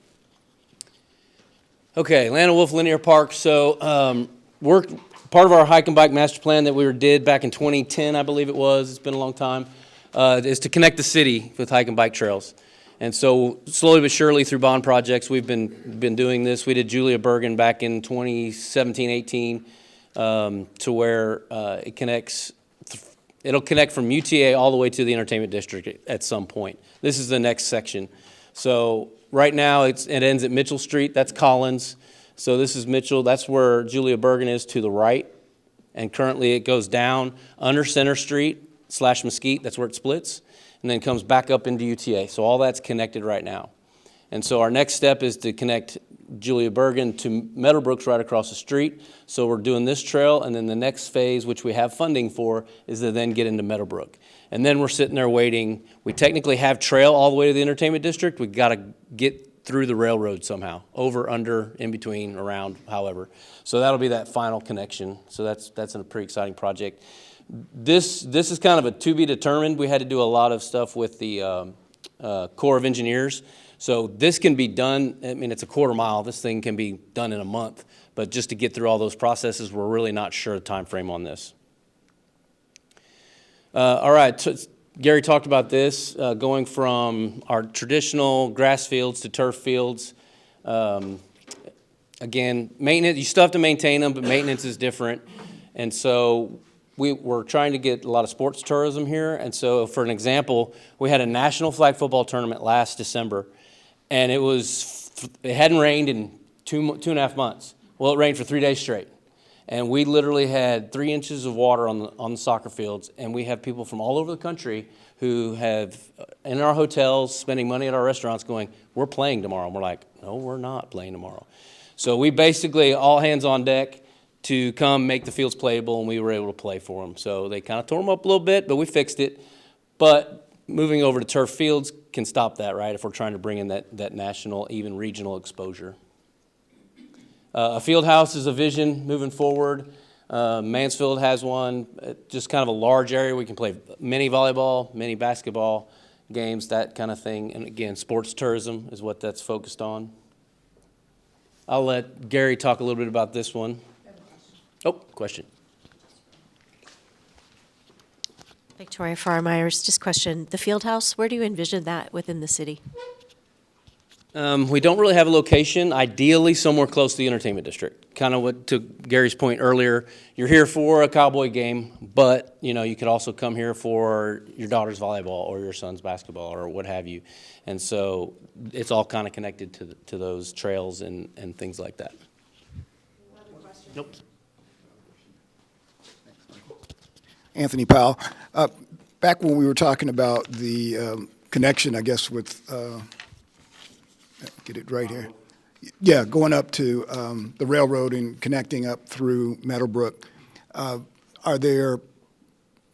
Okay, Land of Wolf Linear Park. So we're part of our hike and bike master plan that we did back in 2010, I believe it was. It's been a long time. Is to connect the city with hike and bike trails. And so slowly but surely through bond projects, we've been doing this. We did Julia Bergen back in 2017-18 to where it connects. It'll connect from UTA all the way to the entertainment district at some point. This is the next section. So right now it ends at Mitchell Street. That's Collins. So this is Mitchell. That's where Julia Bergen is to the right. And currently it goes down under Center Street / Mesquite. That's where it splits. And then comes back up into UTA. So all that's connected right now. And so our next step is to connect Julia Bergen to Meadowbrook's right across the street. So we're doing this trail, and then the next phase, which we have funding for, is to then get into Meadowbrook. And then we're sitting there waiting. We technically have trail all the way to the entertainment district. We've got to get through the railroad somehow, over, under, in between, around, however. So that'll be that final connection. So that's a pretty exciting project. This is kind of a to be determined. We had to do a lot of stuff with the Corps of Engineers. So this can be done, I mean, it's a quarter mile. This thing can be done in a month. But just to get through all those processes, we're really not sure the time frame on this. All right, so Gary talked about this, going from our traditional grass fields to turf fields. Again, maintenance, you still have to maintain them, but maintenance is different. And so we're trying to get a lot of sports tourism here. And so for an example, we had a national flag football tournament last December, and it hadn't rained in two and a half months. Well, it rained for 3 days straight. And we literally had 3 inches of water on the soccer fields, and we have people from all over the country who have, in our hotels, spending money at our restaurants going, we're playing tomorrow. And we're like, no, we're not playing tomorrow. So we basically, all hands on deck to come make the fields playable, and we were able to play for them. So they kind of tore them up a little bit, but we fixed it. But moving over to turf fields can stop that, right, if we're trying to bring in that national, even regional exposure. A field house is a vision moving forward. Mansfield has one, just kind of a large area. We can play mini volleyball, mini basketball games, that kind of thing. And again, sports tourism is what that's focused on. I'll let Gary talk a little bit about this one. Oh, question. Victoria Farr-Myers, just question. The field house, where do you envision that within the city? We don't really have a location. Ideally, somewhere close to the entertainment district. Kind of what, to Gary's point earlier, you're here for a Cowboy game, but you could also come here for your daughter's volleyball or your son's basketball or what have you. And so it's all kind of connected to those trails and things like that. Nope. Anthony Powell. Back when we were talking about the connection, I guess, with, get it right here. Yeah, going up to the railroad and connecting up through Meadowbrook. Are there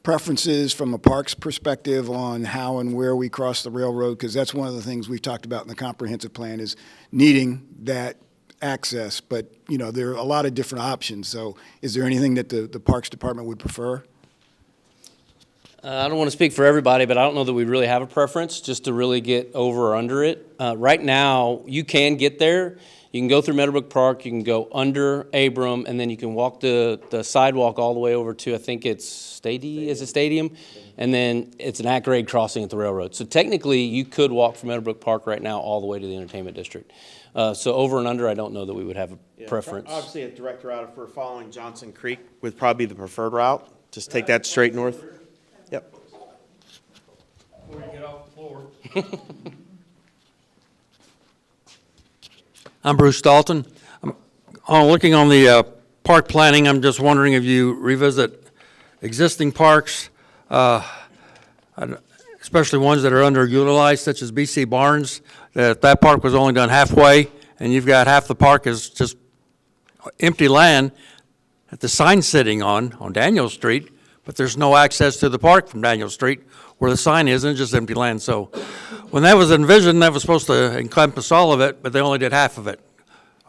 preferences from a parks perspective on how and where we cross the railroad? Because that's one of the things we've talked about in the comprehensive plan is needing that access. But, there are a lot of different options. So is there anything that the Parks Department would prefer? I don't want to speak for everybody, but I don't know that we really have a preference just to really get over or under it. Right now, you can get there. You can go through Meadowbrook Park, you can go under Abram, and then you can walk the sidewalk all the way over to, I think it's Stadium? And then it's an at-grade crossing at the railroad. So technically, you could walk from Meadowbrook Park right now all the way to the entertainment district. So over and under, I don't know that we would have a preference. Obviously, a direct route, if we're following Johnson Creek, would probably be the preferred route. Just take that straight north. Yep. Before you get off the floor. I'm Bruce Dalton. Looking on the park planning, I'm just wondering if you revisit existing parks, especially ones that are underutilized, such as BC Barnes, that park was only done halfway, and you've got half the park is just empty land that the sign's sitting on Daniel Street, but there's no access to the park from Daniel Street where the sign is, and just empty land. So when that was envisioned, that was supposed to encompass all of it, but they only did half of it.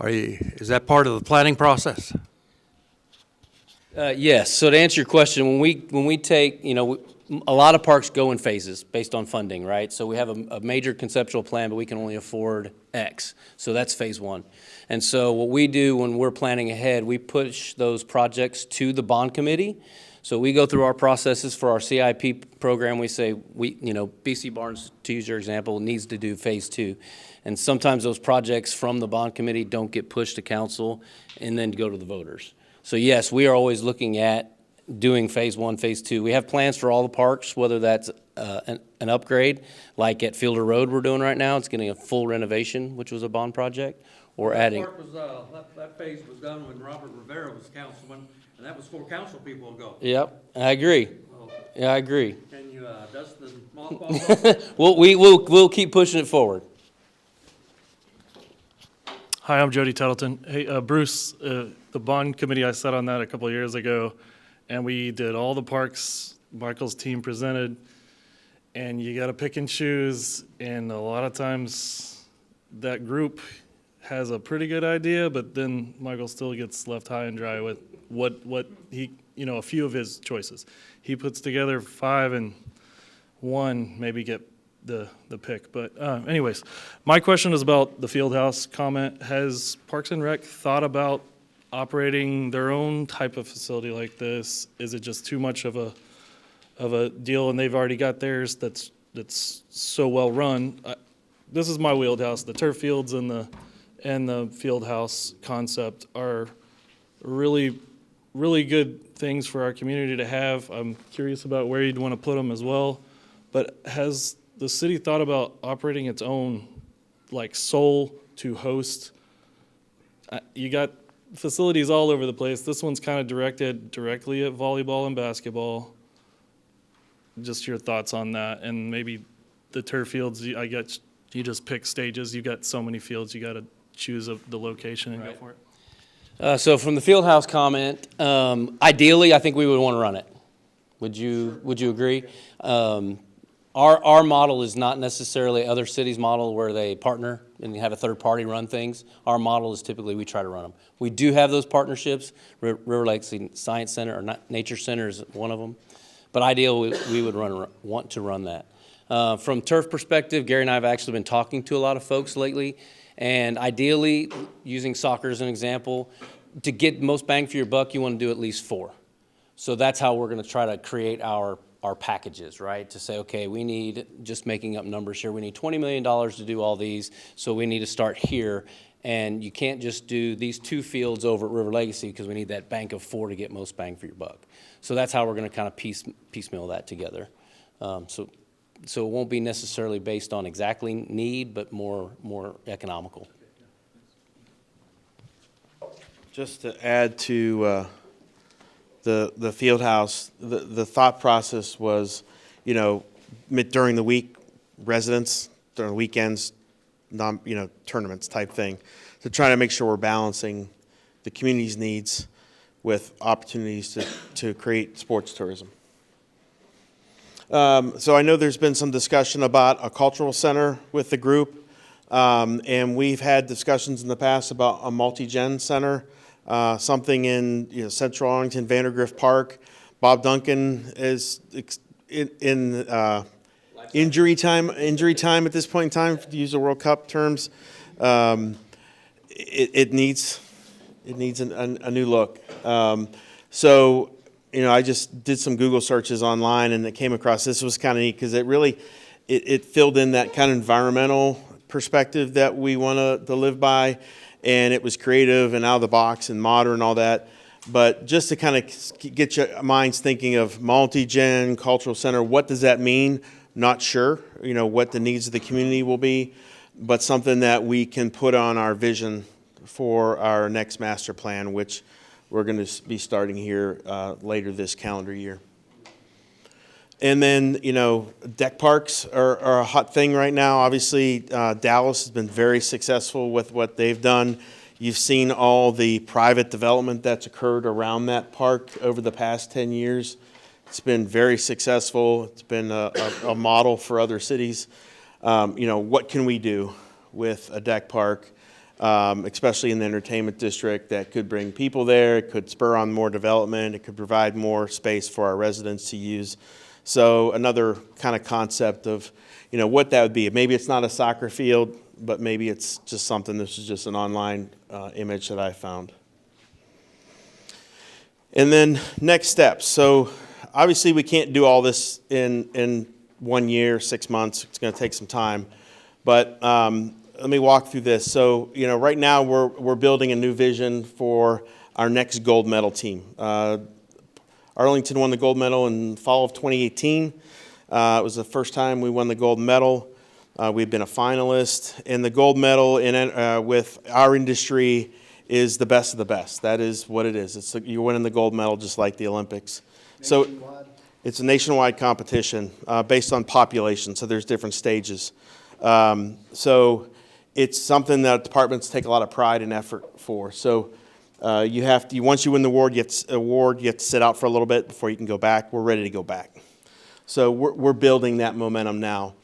Is that part of the planning process? Yes. So to answer your question, when we take, a lot of parks go in phases based on funding, right? So we have a major conceptual plan, but we can only afford X. So that's phase one. And so what we do when we're planning ahead, we push those projects to the bond committee. So we go through our processes for our CIP program. We say, BC Barnes, to use your example, needs to do phase two. And sometimes those projects from the bond committee don't get pushed to council and then go to the voters. So yes, we are always looking at doing phase one, phase two. We have plans for all the parks, whether that's an upgrade, like at Fielder Road we're doing right now. It's getting a full renovation, which was a bond project, or adding. That phase was done when Robert Rivera was councilman, and that was 4 council people ago. Yep, I agree. Yeah, I agree. Can you dust the mothballs? We'll keep pushing it forward. Hi, I'm Jody Tettleton. Hey, Bruce, the bond committee, I sat on that a couple of years ago, and we did all the parks Michael's team presented, and you got to pick and choose, and a lot of times that group has a pretty good idea, but then Michael still gets left high and dry with what he, a few of his choices. He puts together 5 and 1 maybe get the pick. But anyways, my question is about the Fieldhouse comment. Has Parks and Rec thought about operating their own type of facility like this? Is it just too much of a deal, and they've already got theirs that's so well run? This is my wheelhouse. The turf fields and the Fieldhouse concept are really, really good things for our community to have. I'm curious about where you'd want to put them as well. But has the city thought about operating its own, like Soul to host? You got facilities all over the place. This one's kind of directed directly at volleyball and basketball. Just your thoughts on that, and maybe the turf fields. I guess you just pick stages. You got so many fields. You got to choose the location and go for it. So from the Fieldhouse comment, ideally, I think we would want to run it. Would you agree? Our model is not necessarily other cities' model where they partner and you have a third party run things. Our model is typically we try to run them. We do have those partnerships. River Lakes Science Center or Nature Center is one of them. But ideally, we would want to run that. From turf perspective, Gary and I have actually been talking to a lot of folks lately. And ideally, using soccer as an example, to get most bang for your buck, you want to do at least 4. So that's how we're going to try to create our packages, right? To say, okay, we need, just making up numbers here, we need $20 million to do all these, so we need to start here. And you can't just do these 2 fields over at River Legacy because we need that bank of 4 to get most bang for your buck. So that's how we're going to kind of piecemeal that together. So it won't be necessarily based on exactly need, but more economical. Just to add to the field house, the thought process was, during the week, residents, during the weekends, tournaments type thing, to try to make sure we're balancing the community's needs with opportunities to create sports tourism. So I know there's been some discussion about a cultural center with the group, and we've had discussions in the past about a multi-gen center, something in Central Arlington, Vandergrift Park. Bob Duncan is in injury time at this point in time, to use the World Cup terms. It needs a new look. So I just did some Google searches online, and it came across, this was kind of neat because it filled in that kind of environmental perspective that we want to live by, and it was creative and out of the box and modern and all that. But just to kind of get your minds thinking of multi-gen cultural center, what does that mean? Not sure, what the needs of the community will be, but something that we can put on our vision for our next master plan, which we're going to be starting here later this calendar year. And then, deck parks are a hot thing right now. Obviously, Dallas has been very successful with what they've done. You've seen all the private development that's occurred around that park over the past 10 years. It's been very successful. It's been a model for other cities. What can we do with a deck park, especially in the entertainment district, that could bring people there? It could spur on more development. It could provide more space for our residents to use. So another kind of concept of, what that would be. Maybe it's not a soccer field, but maybe it's just something. This is just an online image that I found. And then next steps. So obviously we can't do all this in 1 year, 6 months. It's going to take some time. But let me walk through this. So, right now we're building a new vision for our next gold medal team. Arlington won the gold medal in fall of 2018. It was the first time we won the gold medal. We've been a finalist, and the gold medal with our industry is the best of the best. That is what it is. You're winning the gold medal just like the Olympics. So it's a nationwide competition based on population, so there's different stages. So it's something that departments take a lot of pride and effort for. So once you win the award, you have to sit out for a little bit before you can go back. We're ready to go back. So we're building that momentum now.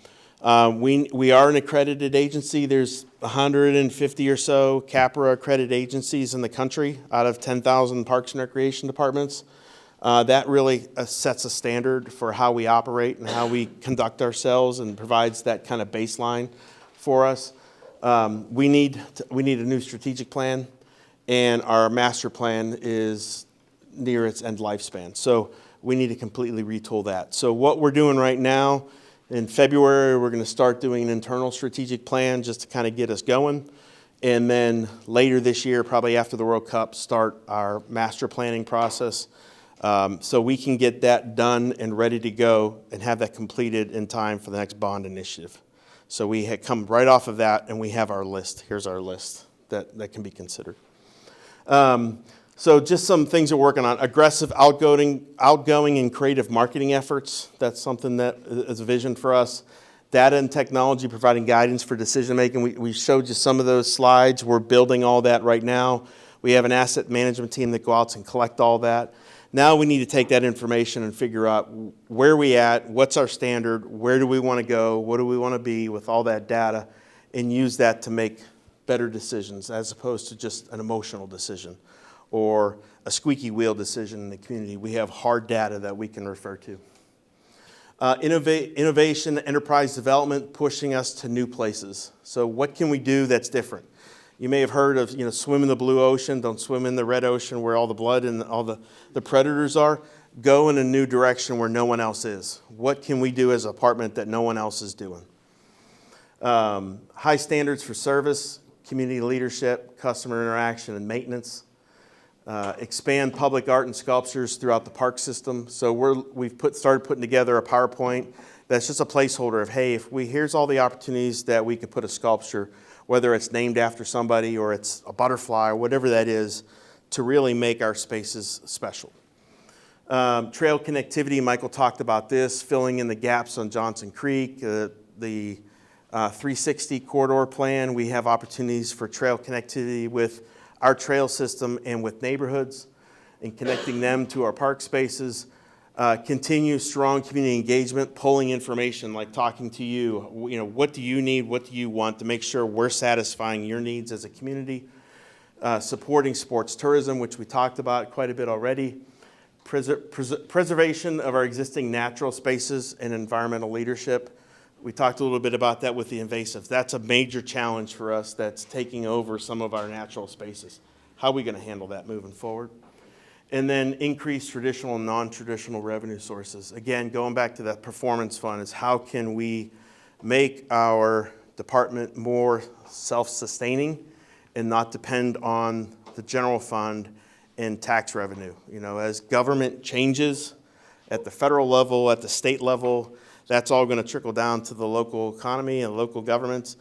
We are an accredited agency. There's 150 or so CAPRA accredited agencies in the country out of 10,000 parks and recreation departments. That really sets a standard for how we operate and how we conduct ourselves and provides that kind of baseline for us. We need a new strategic plan, and our master plan is near its end lifespan. So we need to completely retool that. So what we're doing right now, in February, we're going to start doing an internal strategic plan just to kind of get us going. And then later this year, probably after the World Cup, start our master planning process so we can get that done and ready to go and have that completed in time for the next bond initiative. So we had come right off of that, and we have our list. Here's our list that can be considered. So just some things we're working on. Aggressive, outgoing and creative marketing efforts. That's something that is a vision for us. Data and technology providing guidance for decision making. We showed you some of those slides. We're building all that right now. We have an asset management team that go out and collect all that. Now we need to take that information and figure out where we at, what's our standard, where do we want to go, what do we want to be with all that data, and use that to make better decisions as opposed to just an emotional decision or a squeaky wheel decision in the community. We have hard data that we can refer to. Innovation, enterprise development, pushing us to new places. So what can we do that's different? You may have heard of, swim in the blue ocean, don't swim in the red ocean where all the blood and all the predators are. Go in a new direction where no one else is. What can we do as a department that no one else is doing? High standards for service, community leadership, customer interaction, and maintenance. Expand public art and sculptures throughout the park system. So we've started putting together a PowerPoint that's just a placeholder of, hey, here's all the opportunities that we could put a sculpture, whether it's named after somebody or it's a butterfly or whatever that is, to really make our spaces special. Trail connectivity, Michael talked about this, filling in the gaps on Johnson Creek, the 360 corridor plan. We have opportunities for trail connectivity with our trail system and with neighborhoods and connecting them to our park spaces. Continue strong community engagement, pulling information, like talking to you. What do you need? What do you want to make sure we're satisfying your needs as a community? Supporting sports tourism, which we talked about quite a bit already. Preservation of our existing natural spaces and environmental leadership. We talked a little bit about that with the invasives. That's a major challenge for us that's taking over some of our natural spaces. How are we going to handle that moving forward? And then increase traditional and non-traditional revenue sources. Again, going back to that performance fund is how can we make our department more self-sustaining and not depend on the general fund and tax revenue. As government changes at the federal level, at the state level, that's all going to trickle down to the local economy and local governments.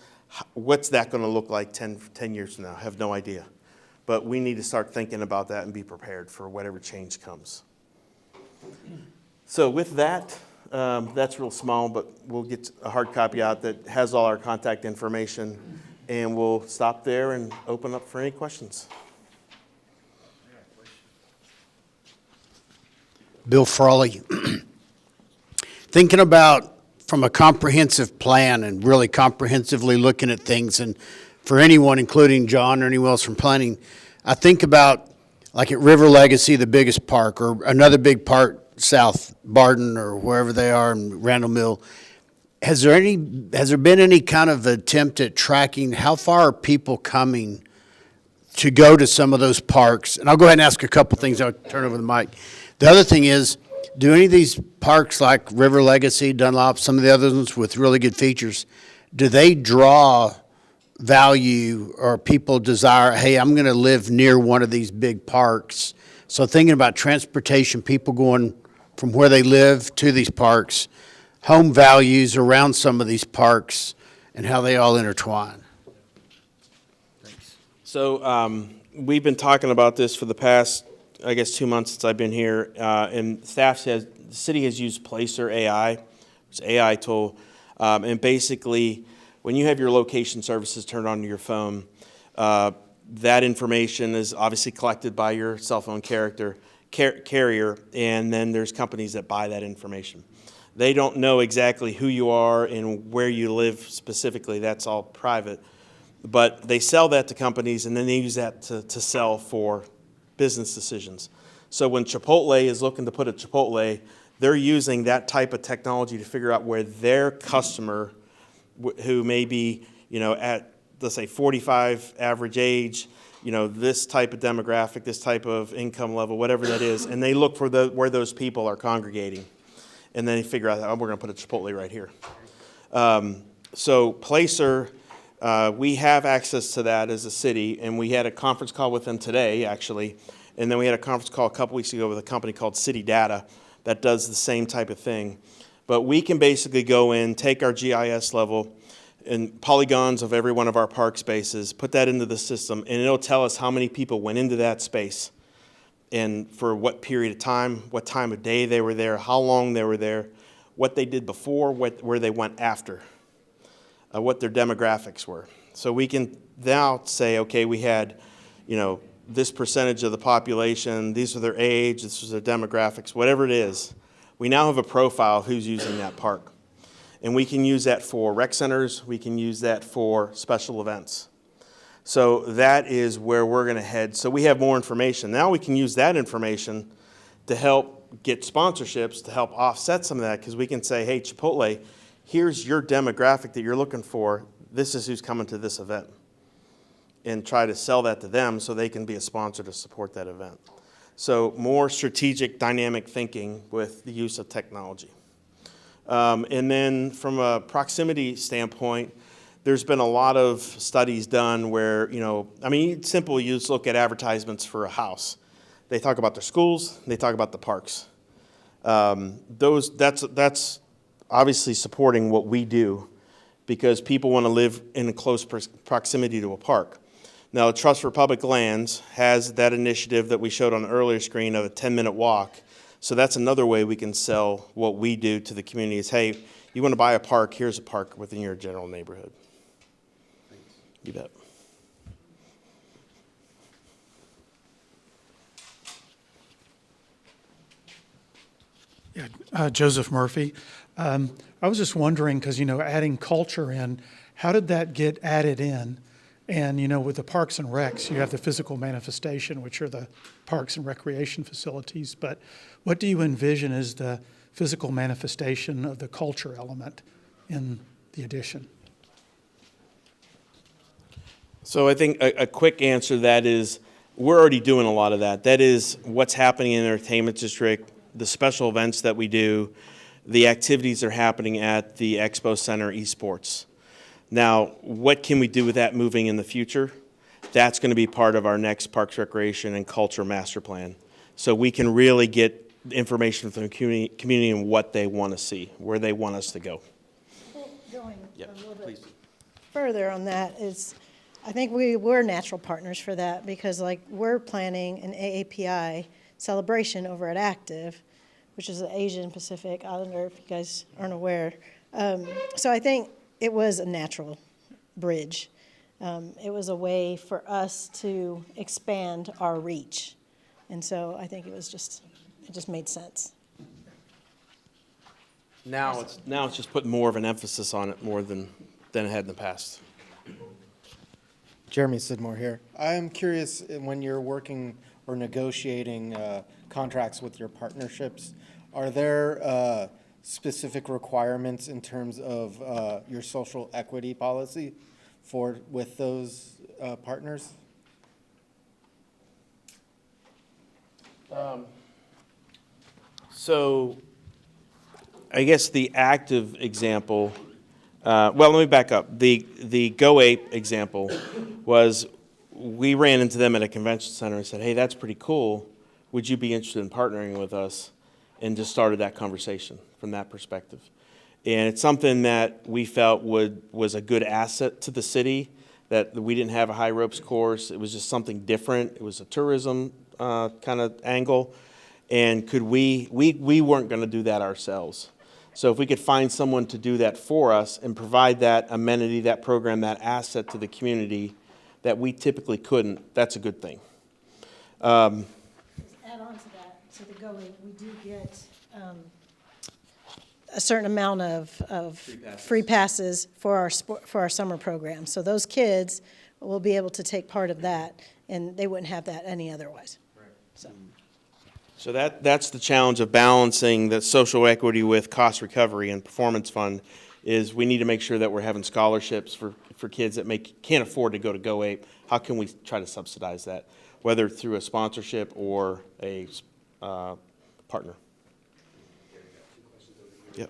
What's that going to look like 10 years from now? I have no idea. But we need to start thinking about that and be prepared for whatever change comes. So with that, that's real small, but we'll get a hard copy out that has all our contact information, and we'll stop there and open up for any questions. Bill Frawley. Thinking about from a comprehensive plan and really comprehensively looking at things, and for anyone, including John or anyone else from planning, I think about like at River Legacy, the biggest park, or another big park South Barton or wherever they are in Randall Mill, has there been any kind of attempt at tracking how far are people coming to go to some of those parks? And I'll go ahead and ask a couple things. I'll turn over the mic. The other thing is, do any of these parks like River Legacy, Dunlop, some of the other ones with really good features, do they draw value or people desire, hey, I'm going to live near one of these big parks? So thinking about transportation, people going from where they live to these parks, home values around some of these parks, and how they all intertwine. So we've been talking about this for the past, I guess, 2 months since I've been here, and the city has used Placer AI, it's an AI tool, and basically, when you have your location services turned on to your phone, that information is obviously collected by your cell phone carrier, and then there's companies that buy that information. They don't know exactly who you are and where you live specifically. That's all private. But they sell that to companies, and then they use that to sell for business decisions. So when Chipotle is looking to put a Chipotle, they're using that type of technology to figure out where their customer, who may be, at, let's say, 45 average age, this type of demographic, this type of income level, whatever that is, and they look for where those people are congregating. And then they figure out, we're going to put a Chipotle right here. So Placer, we have access to that as a city, and we had a conference call with them today, actually, and then we had a conference call a couple weeks ago with a company called City Data that does the same type of thing. But we can basically go in, take our GIS level and polygons of every one of our park spaces, put that into the system, and it'll tell us how many people went into that space and for what period of time, what time of day they were there, how long they were there, what they did before, where they went after, what their demographics were. So we can now say, okay, we had, this percentage of the population, these are their age, this is their demographics, whatever it is. We now have a profile of who's using that park. And we can use that for rec centers, we can use that for special events. So that is where we're going to head. So we have more information. Now we can use that information to help get sponsorships, to help offset some of that, because we can say, hey, Chipotle, here's your demographic that you're looking for. This is who's coming to this event. And try to sell that to them so they can be a sponsor to support that event. So more strategic, dynamic thinking with the use of technology. And then from a proximity standpoint, there's been a lot of studies done where, it's simple, you just look at advertisements for a house. They talk about their schools, they talk about the parks. That's obviously supporting what we do because people want to live in close proximity to a park. Now, Trust for Public Lands has that initiative that we showed on the earlier screen of a 10-minute walk. So that's another way we can sell what we do to the community is, hey, you want to buy a park, here's a park within your general neighborhood. You bet. Yeah, Joseph Murphy. I was just wondering, because, adding culture in, how did that get added in? And, with the parks and recs, you have the physical manifestation, which are the parks and recreation facilities. But what do you envision as the physical manifestation of the culture element in the addition? So I think a quick answer to that is we're already doing a lot of that. That is what's happening in the entertainment district, the special events that we do, the activities that are happening at the Expo Center esports. Now, what can we do with that moving in the future? That's going to be part of our next Parks, Recreation, and Culture Master Plan. So we can really get information from the community and what they want to see, where they want us to go. Well, going a little bit further on that is, I think we're natural partners for that because, we're planning an AAPI celebration over at Active, which is the Asian Pacific Islander, if you guys aren't aware. So I think it was a natural bridge. It was a way for us to expand our reach. And so I think it just made sense. Now it's just putting more of an emphasis on it more than it had in the past. Jeremy Sidmore here. I am curious when you're working or negotiating contracts with your partnerships, Are there specific requirements in terms of your social equity policy with those partners? So I guess the active example, well, let me back up. The Go Ape example was we ran into them at a convention center and said, hey, that's pretty cool. Would you be interested in partnering with us? And just started that conversation from that perspective. And it's something that we felt was a good asset to the city, that we didn't have a high ropes course. It was just something different. It was a tourism kind of angle. And could we weren't going to do that ourselves. So if we could find someone to do that for us and provide that amenity, that program, that asset to the community that we typically couldn't, that's a good thing. Add on to that, to the going, we do get a certain amount of free passes for our summer program. So those kids will be able to take part of that, and they wouldn't have that any otherwise. Right. So that's the challenge of balancing the social equity with cost recovery and performance fund, is we need to make sure that we're having scholarships for kids that can't afford to go to Go Ape. How can we try to subsidize that, whether through a sponsorship or a partner? Yep.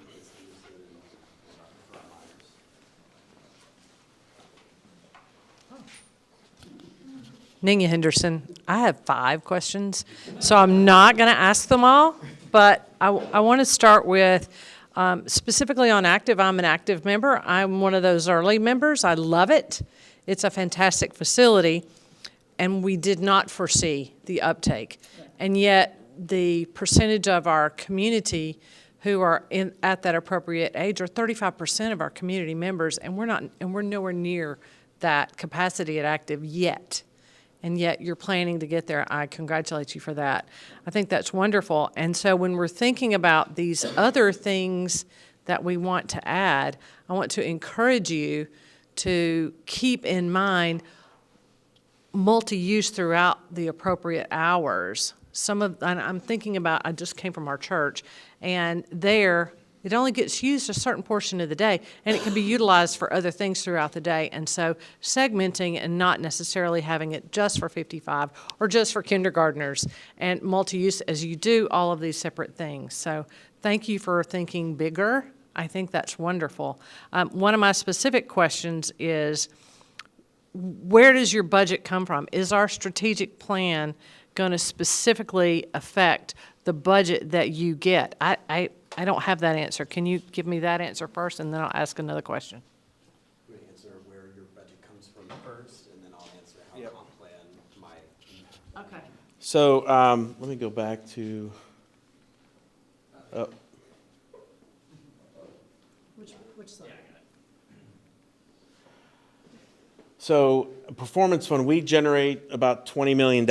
Nia Henderson, I have 5 questions, so I'm not going to ask them all, but I want to start with specifically on active. I'm an active member. I'm one of those early members. I love it. It's a fantastic facility, and we did not foresee the uptake. And yet the percentage of our community who are at that appropriate age are 35% of our community members, and we're nowhere near that capacity at active yet. And yet you're planning to get there. I congratulate you for that. I think that's wonderful. And so when we're thinking about these other things that we want to add, I want to encourage you to keep in mind multi-use throughout the appropriate hours. I'm thinking about, I just came from our church, and there, it only gets used a certain portion of the day, and it can be utilized for other things throughout the day. And so segmenting and not necessarily having it just for 55 or just for kindergartners, and multi-use as you do all of these separate things. So thank you for thinking bigger. I think that's wonderful. One of my specific questions is, where does your budget come from? Is our strategic plan going to specifically affect the budget that you get? I don't have that answer. Can you give me that answer first, and then I'll ask another question? I'm going to answer where your budget comes from first, and then I'll answer how the comp plan might. Okay. So let me go back to. Which slide? So performance fund, we generate about $20 million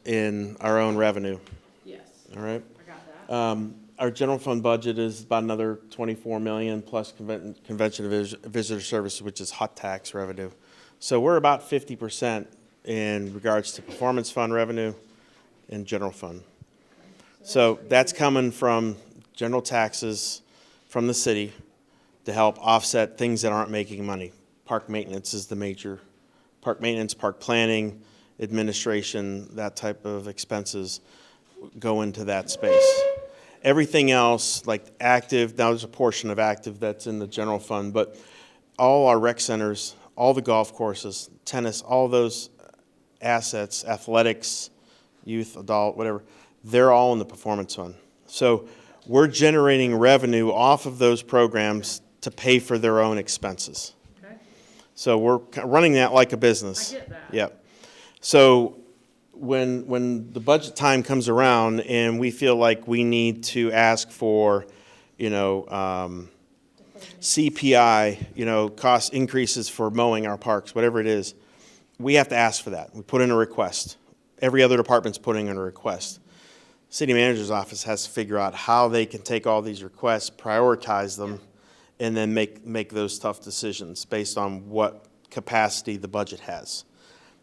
in our own revenue. Yes. All right. I got that. Our general fund budget is about another $24 million plus convention and visitor services, which is hot tax revenue. So we're about 50% in regards to performance fund revenue and general fund. So that's coming from general taxes from the city to help offset things that aren't making money. Park maintenance is the major. Park maintenance, park planning, administration, that type of expenses go into that space. Everything else, like active, now there's a portion of active that's in the general fund, but all our rec centers, all the golf courses, tennis, all those assets, athletics, youth, adult, whatever, they're all in the performance fund. So we're generating revenue off of those programs to pay for their own expenses. Okay. So we're running that like a business. I get that. Yep. So when the budget time comes around and we feel like we need to ask for, CPI, cost increases for mowing our parks, whatever it is, we have to ask for that. We put in a request. Every other department's putting in a request. City manager's office has to figure out how they can take all these requests, prioritize them, and then make those tough decisions based on what capacity the budget has.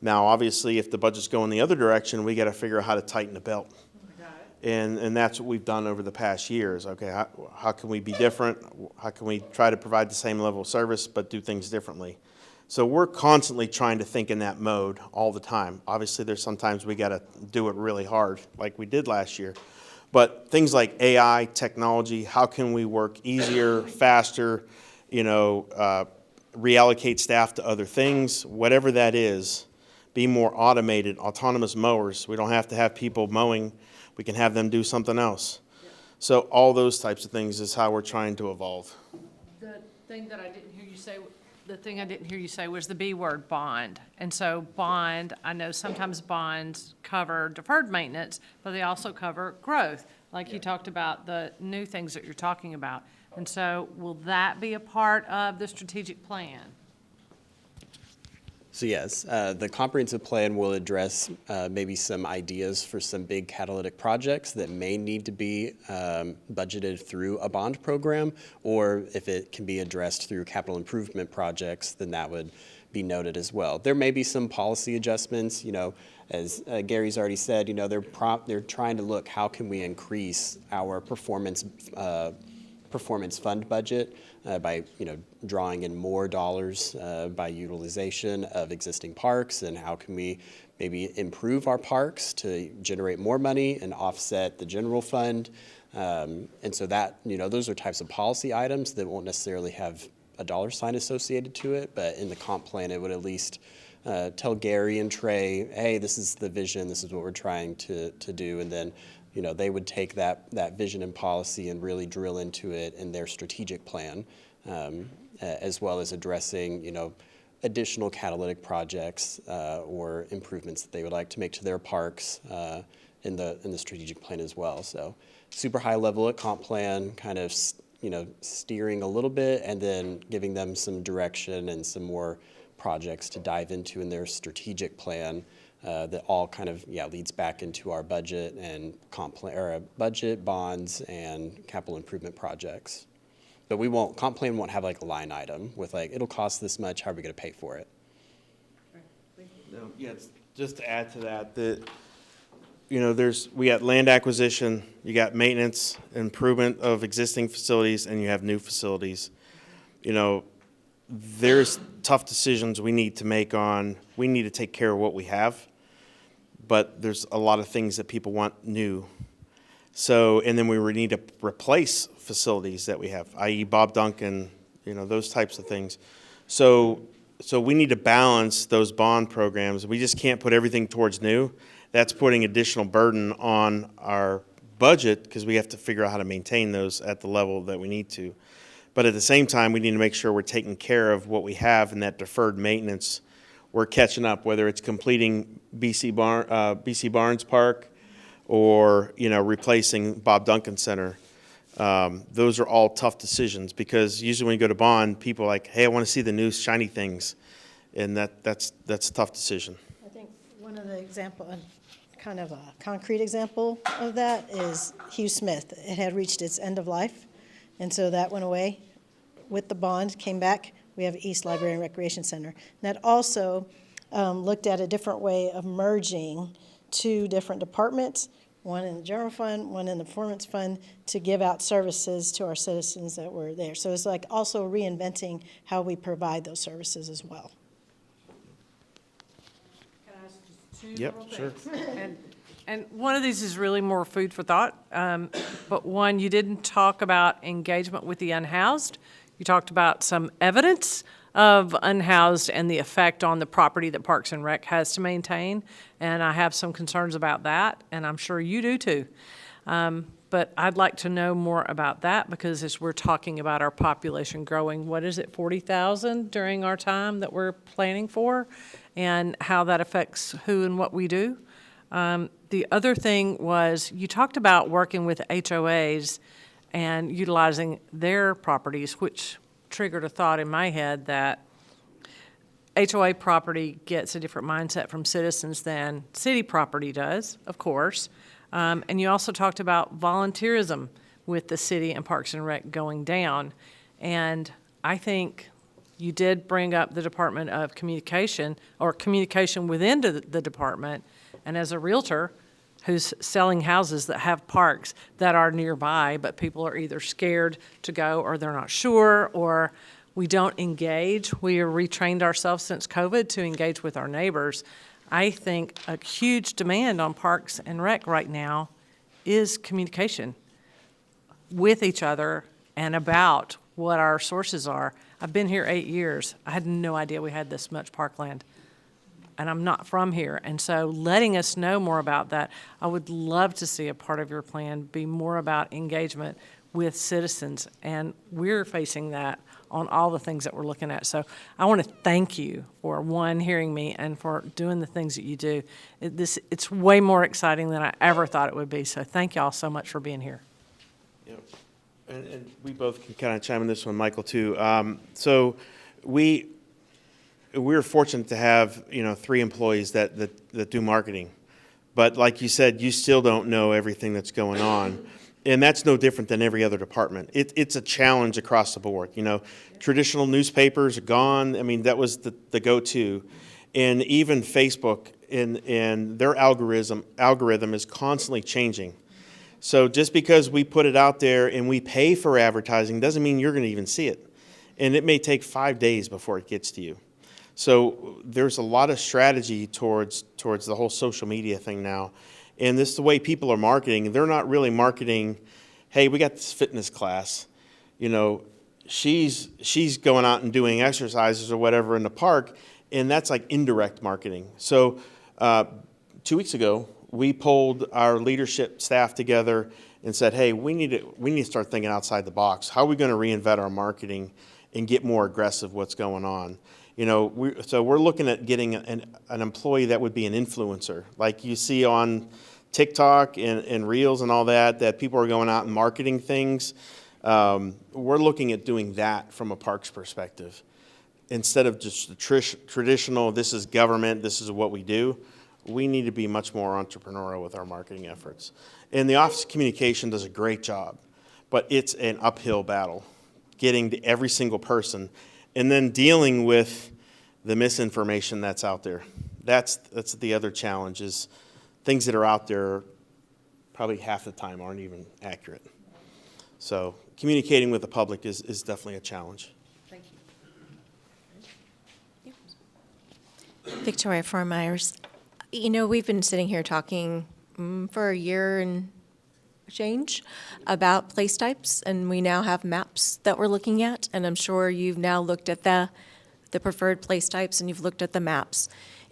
Now, obviously, if the budget's going the other direction, we got to figure out how to tighten the belt. And that's what we've done over the past years. Okay, how can we be different? How can we try to provide the same level of service but do things differently? So we're constantly trying to think in that mode all the time. Obviously, there's sometimes we got to do it really hard, like we did last year. But things like AI, technology, how can we work easier, faster, reallocate staff to other things, whatever that is, be more automated, autonomous mowers. We don't have to have people mowing. We can have them do something else. So all those types of things is how we're trying to evolve. The thing that I didn't hear you say, the thing I didn't hear you say was the B word, bond. And so bond, I know sometimes bonds cover deferred maintenance, but they also cover growth. Like you talked about the new things that you're talking about. And so will that be a part of the strategic plan? So yes, the comprehensive plan will address maybe some ideas for some big catalytic projects that may need to be budgeted through a bond program, or if it can be addressed through capital improvement projects, then that would be noted as well. There may be some policy adjustments, as Gary's already said, they're trying to look how can we increase our performance fund budget by drawing in more dollars by utilization of existing parks, and how can we maybe improve our parks to generate more money and offset the general fund. And so that, those are types of policy items that won't necessarily have a dollar sign associated to it, but in the comp plan it would at least tell Gary and Trey, hey, this is the vision, this is what we're trying to do, and then they would take that vision and policy and really drill into it in their strategic plan, as well as addressing, additional catalytic projects or improvements that they would like to make to their parks in the strategic plan as well. So super high level at comp plan, kind of, steering a little bit and then giving them some direction and some more projects to dive into in their strategic plan. That all kind of leads back into our budget and comp plan, or budget, bonds, and capital improvement projects. But comp plan won't have like a line item with like, it'll cost this much, how are we going to pay for it? No, just to add to that, we got land acquisition, you got maintenance, improvement of existing facilities, and you have new facilities. There's tough decisions we need to make we need to take care of what we have, but there's a lot of things that people want new. So, and then we need to replace facilities that we have, i.e. Bob Duncan, those types of things. So we need to balance those bond programs. We just can't put everything towards new. That's putting additional burden on our budget because we have to figure out how to maintain those at the level that we need to. But at the same time, we need to make sure we're taking care of what we have in that deferred maintenance. We're catching up, whether it's completing BC Barnes Park or, replacing Bob Duncan Center. Those are all tough decisions because usually when you go to bond, people are like, hey, I want to see the new shiny things. And that's a tough decision. I think one of the kind of a concrete example of that is Hugh Smith. It had reached its end of life. And so that went away with the bond, came back. We have East Library and Recreation Center. And that also looked at a different way of merging two different departments, one in the general fund, one in the performance fund, to give out services to our citizens that were there. So it's like also reinventing how we provide those services as well. Can I ask just two Yep, little sure. things? And one of these is really more food for thought, but one, you didn't talk about engagement with the unhoused. You talked about some evidence of unhoused and the effect on the property that Parks and Rec has to maintain, and I have some concerns about that, and I'm sure you do too. But I'd like to know more about that because as we're talking about our population growing, 40,000 during our time that we're planning for, and how that affects who and what we do. The other thing was you talked about working with HOAs and utilizing their properties, which triggered a thought in my head that HOA property gets a different mindset from citizens than city property does, of course. And you also talked about volunteerism with the city and Parks and Rec going down. And I think you did bring up the Department of Communication or communication within the department. And as a realtor, who's selling houses that have parks that are nearby, but people are either scared to go or they're not sure, or we don't engage. We have retrained ourselves since COVID to engage with our neighbors. I think a huge demand on Parks and Rec right now is communication with each other and about what our sources are. I've been here 8 years. I had no idea we had this much parkland, and I'm not from here. And so letting us know more about that, I would love to see a part of your plan be more about engagement with citizens, and we're facing that on all the things that we're looking at. So I want to thank you for, one, hearing me and for doing the things that you do. It's way more exciting than I ever thought it would be. So thank y'all so much for being here. Yep. And we both can kind of chime in this one, Michael, too. So we're fortunate to have, 3 employees that do marketing. But like you said, you still don't know everything that's going on. And that's no different than every other department. It's a challenge across the board. Traditional newspapers are gone. I mean, that was the go-to. And even Facebook and their algorithm is constantly changing. So just because we put it out there and we pay for advertising doesn't mean you're going to even see it. And it may take 5 days before it gets to you. So there's a lot of strategy towards the whole social media thing now. And this is the way people are marketing. They're not really marketing, hey, we got this fitness class. She's going out and doing exercises or whatever in the park, and that's like indirect marketing. So 2 weeks ago, we pulled our leadership staff together and said, hey, we need to start thinking outside the box. How are we going to reinvent our marketing and get more aggressive what's going on? So we're looking at getting an employee that would be an influencer, like you see on TikTok and Reels and all that people are going out and marketing things. We're looking at doing that from a parks perspective. Instead of just the traditional, this is government, this is what we do, we need to be much more entrepreneurial with our marketing efforts. And the Office of Communication does a great job, but it's an uphill battle, getting to every single person and then dealing with the misinformation that's out there. That's the other challenge, is things that are out there probably half the time aren't even accurate. So communicating with the public is definitely a challenge. Thank you. Victoria Farmyers. We've been sitting here talking for a year and change about place types, and we now have maps that we're looking at, and I'm sure you've now looked at the preferred place types and you've looked at the maps.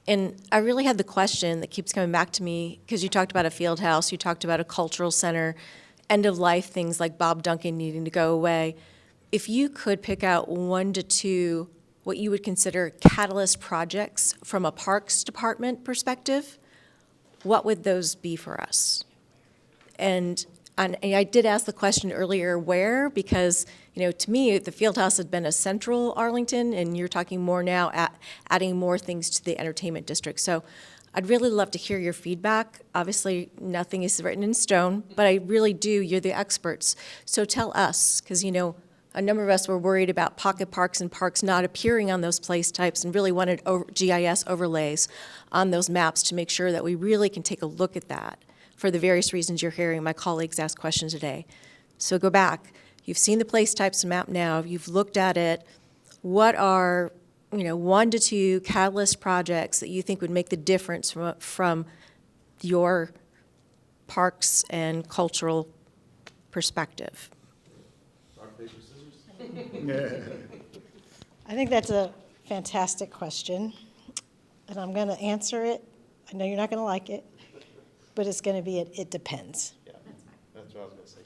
And I really had the question that keeps coming back to me, because you talked about a field house, you talked about a cultural center, end of life things like Bob Duncan needing to go away. If you could pick out 1 to 2 what you would consider catalyst projects from a parks department perspective, what would those be for us? And I did ask the question earlier, where, because, to me, the field house had been a central Arlington, and you're talking more now at adding more things to the entertainment district. So I'd really love to hear your feedback. Obviously, nothing is written in stone, but I really do. You're the experts. So tell us, because, a number of us were worried about pocket parks and parks not appearing on those place types and really wanted GIS overlays on those maps to make sure that we really can take a look at that for the various reasons you're hearing my colleagues ask questions today. So go back. You've seen the place types map now. You've looked at it. What are 1 to 2 catalyst projects that you think would make the difference from your parks and cultural perspective? Rock, paper, scissors. I think that's a fantastic question, and I'm going to answer it. I know you're not going to like it, but it's going to be it depends. Yeah, that's what I was going to say,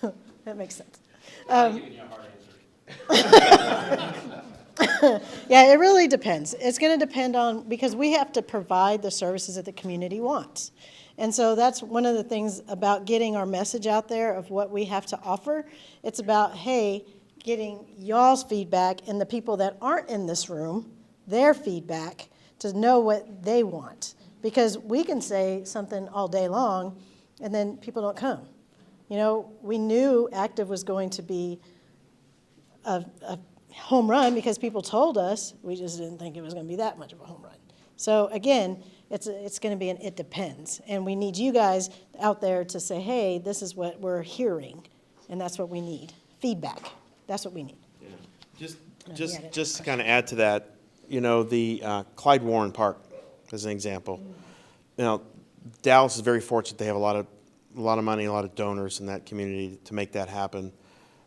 too. That makes sense. I'm giving you a hard answer. Yeah, it really depends. It's going to depend on, because we have to provide the services that the community wants. And so that's one of the things about getting our message out there of what we have to offer. It's about, hey, getting y'all's feedback and the people that aren't in this room, their feedback, to know what they want. Because we can say something all day long, and then people don't come. We knew Active was going to be a home run because people told us. We just didn't think it was going to be that much of a home run. So again, it's going to be it depends. And we need you guys out there to say, hey, this is what we're hearing, and that's what we need. Feedback. That's what we need. Just to kind of add to that, the Clyde Warren Park, as an example. Dallas is very fortunate. They have a lot of money, a lot of donors in that community to make that happen.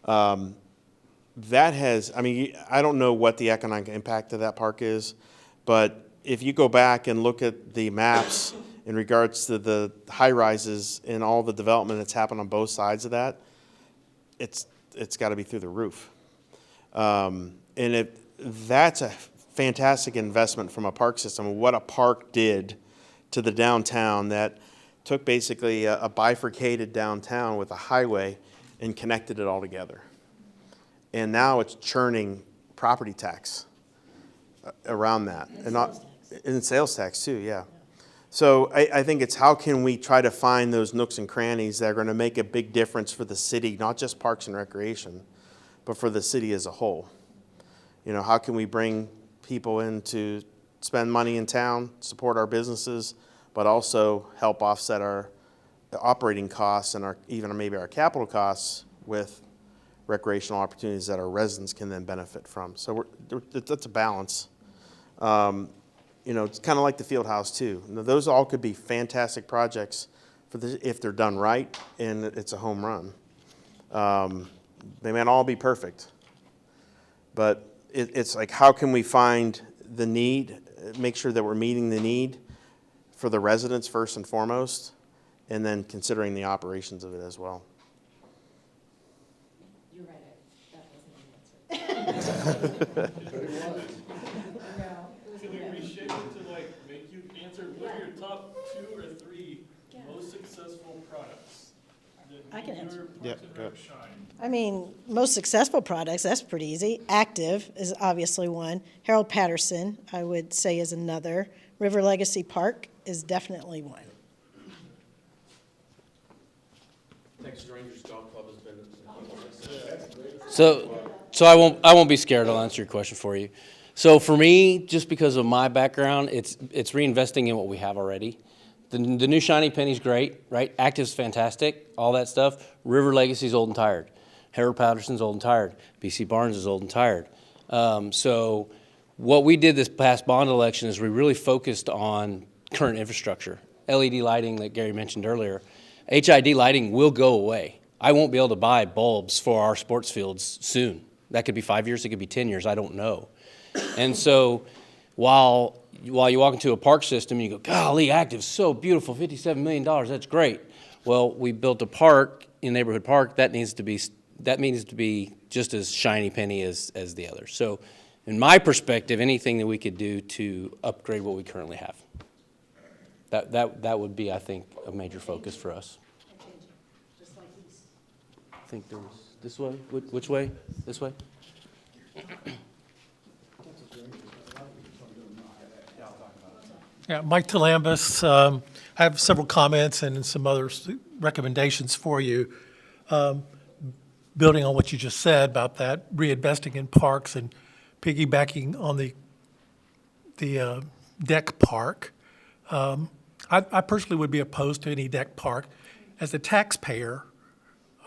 That has, I don't know what the economic impact of that park is, but if you go back and look at the maps in regards to the high rises and all the development that's happened on both sides of that, it's got to be through the roof. And that's a fantastic investment from a park system. What a park did to the downtown that took basically a bifurcated downtown with a highway and connected it all together. And now it's churning property tax around that. And sales tax too, yeah. So I think it's how can we try to find those nooks and crannies that are going to make a big difference for the city, not just Parks and Recreation, but for the city as a whole. How can we bring people in to spend money in town, support our businesses, but also help offset our operating costs and even maybe our capital costs with recreational opportunities that our residents can then benefit from. So that's a balance. It's kind of like the field house too. Those all could be fantastic projects if they're done right and it's a home run. They may not all be perfect, but it's like how can we find the need, make sure that we're meeting the need for the residents first and foremost, and then considering the operations of it as well. You're right, that wasn't an answer. Can we reshape it to make you answer what are your top 2 or 3 most successful products that I can answer. Parks and Rec shine? Most successful products, that's pretty easy. Active is obviously one. Harold Patterson, I would say, is another. River Legacy Park is definitely one. Texas Rangers Golf Club has been. So I won't be scared. I'll answer your question for you. So for me, just because of my background, it's reinvesting in what we have already. The new shiny penny's great, right? Active's fantastic, all that stuff. River Legacy's old and tired. Harold Patterson's old and tired. BC Barnes is old and tired. So what we did this past bond election is we really focused on current infrastructure. LED lighting that Gary mentioned earlier. HID lighting will go away. I won't be able to buy bulbs for our sports fields soon. That could be 5 years, it could be 10 years, I don't know. And so while you walk into a park system and you go, golly, Active's so beautiful, $57 million, that's great. Well, we built a park, a neighborhood park, that needs to be just as shiny penny as the others. So in my perspective, anything that we could do to upgrade what we currently have. That would be, I think, a major focus for us. I think there was this way. Which way? This way? Yeah, Mike Talambus. I have several comments and some other recommendations for you. Building on what you just said about that, reinvesting in parks and piggybacking on the deck park. I personally would be opposed to any deck park. As a taxpayer,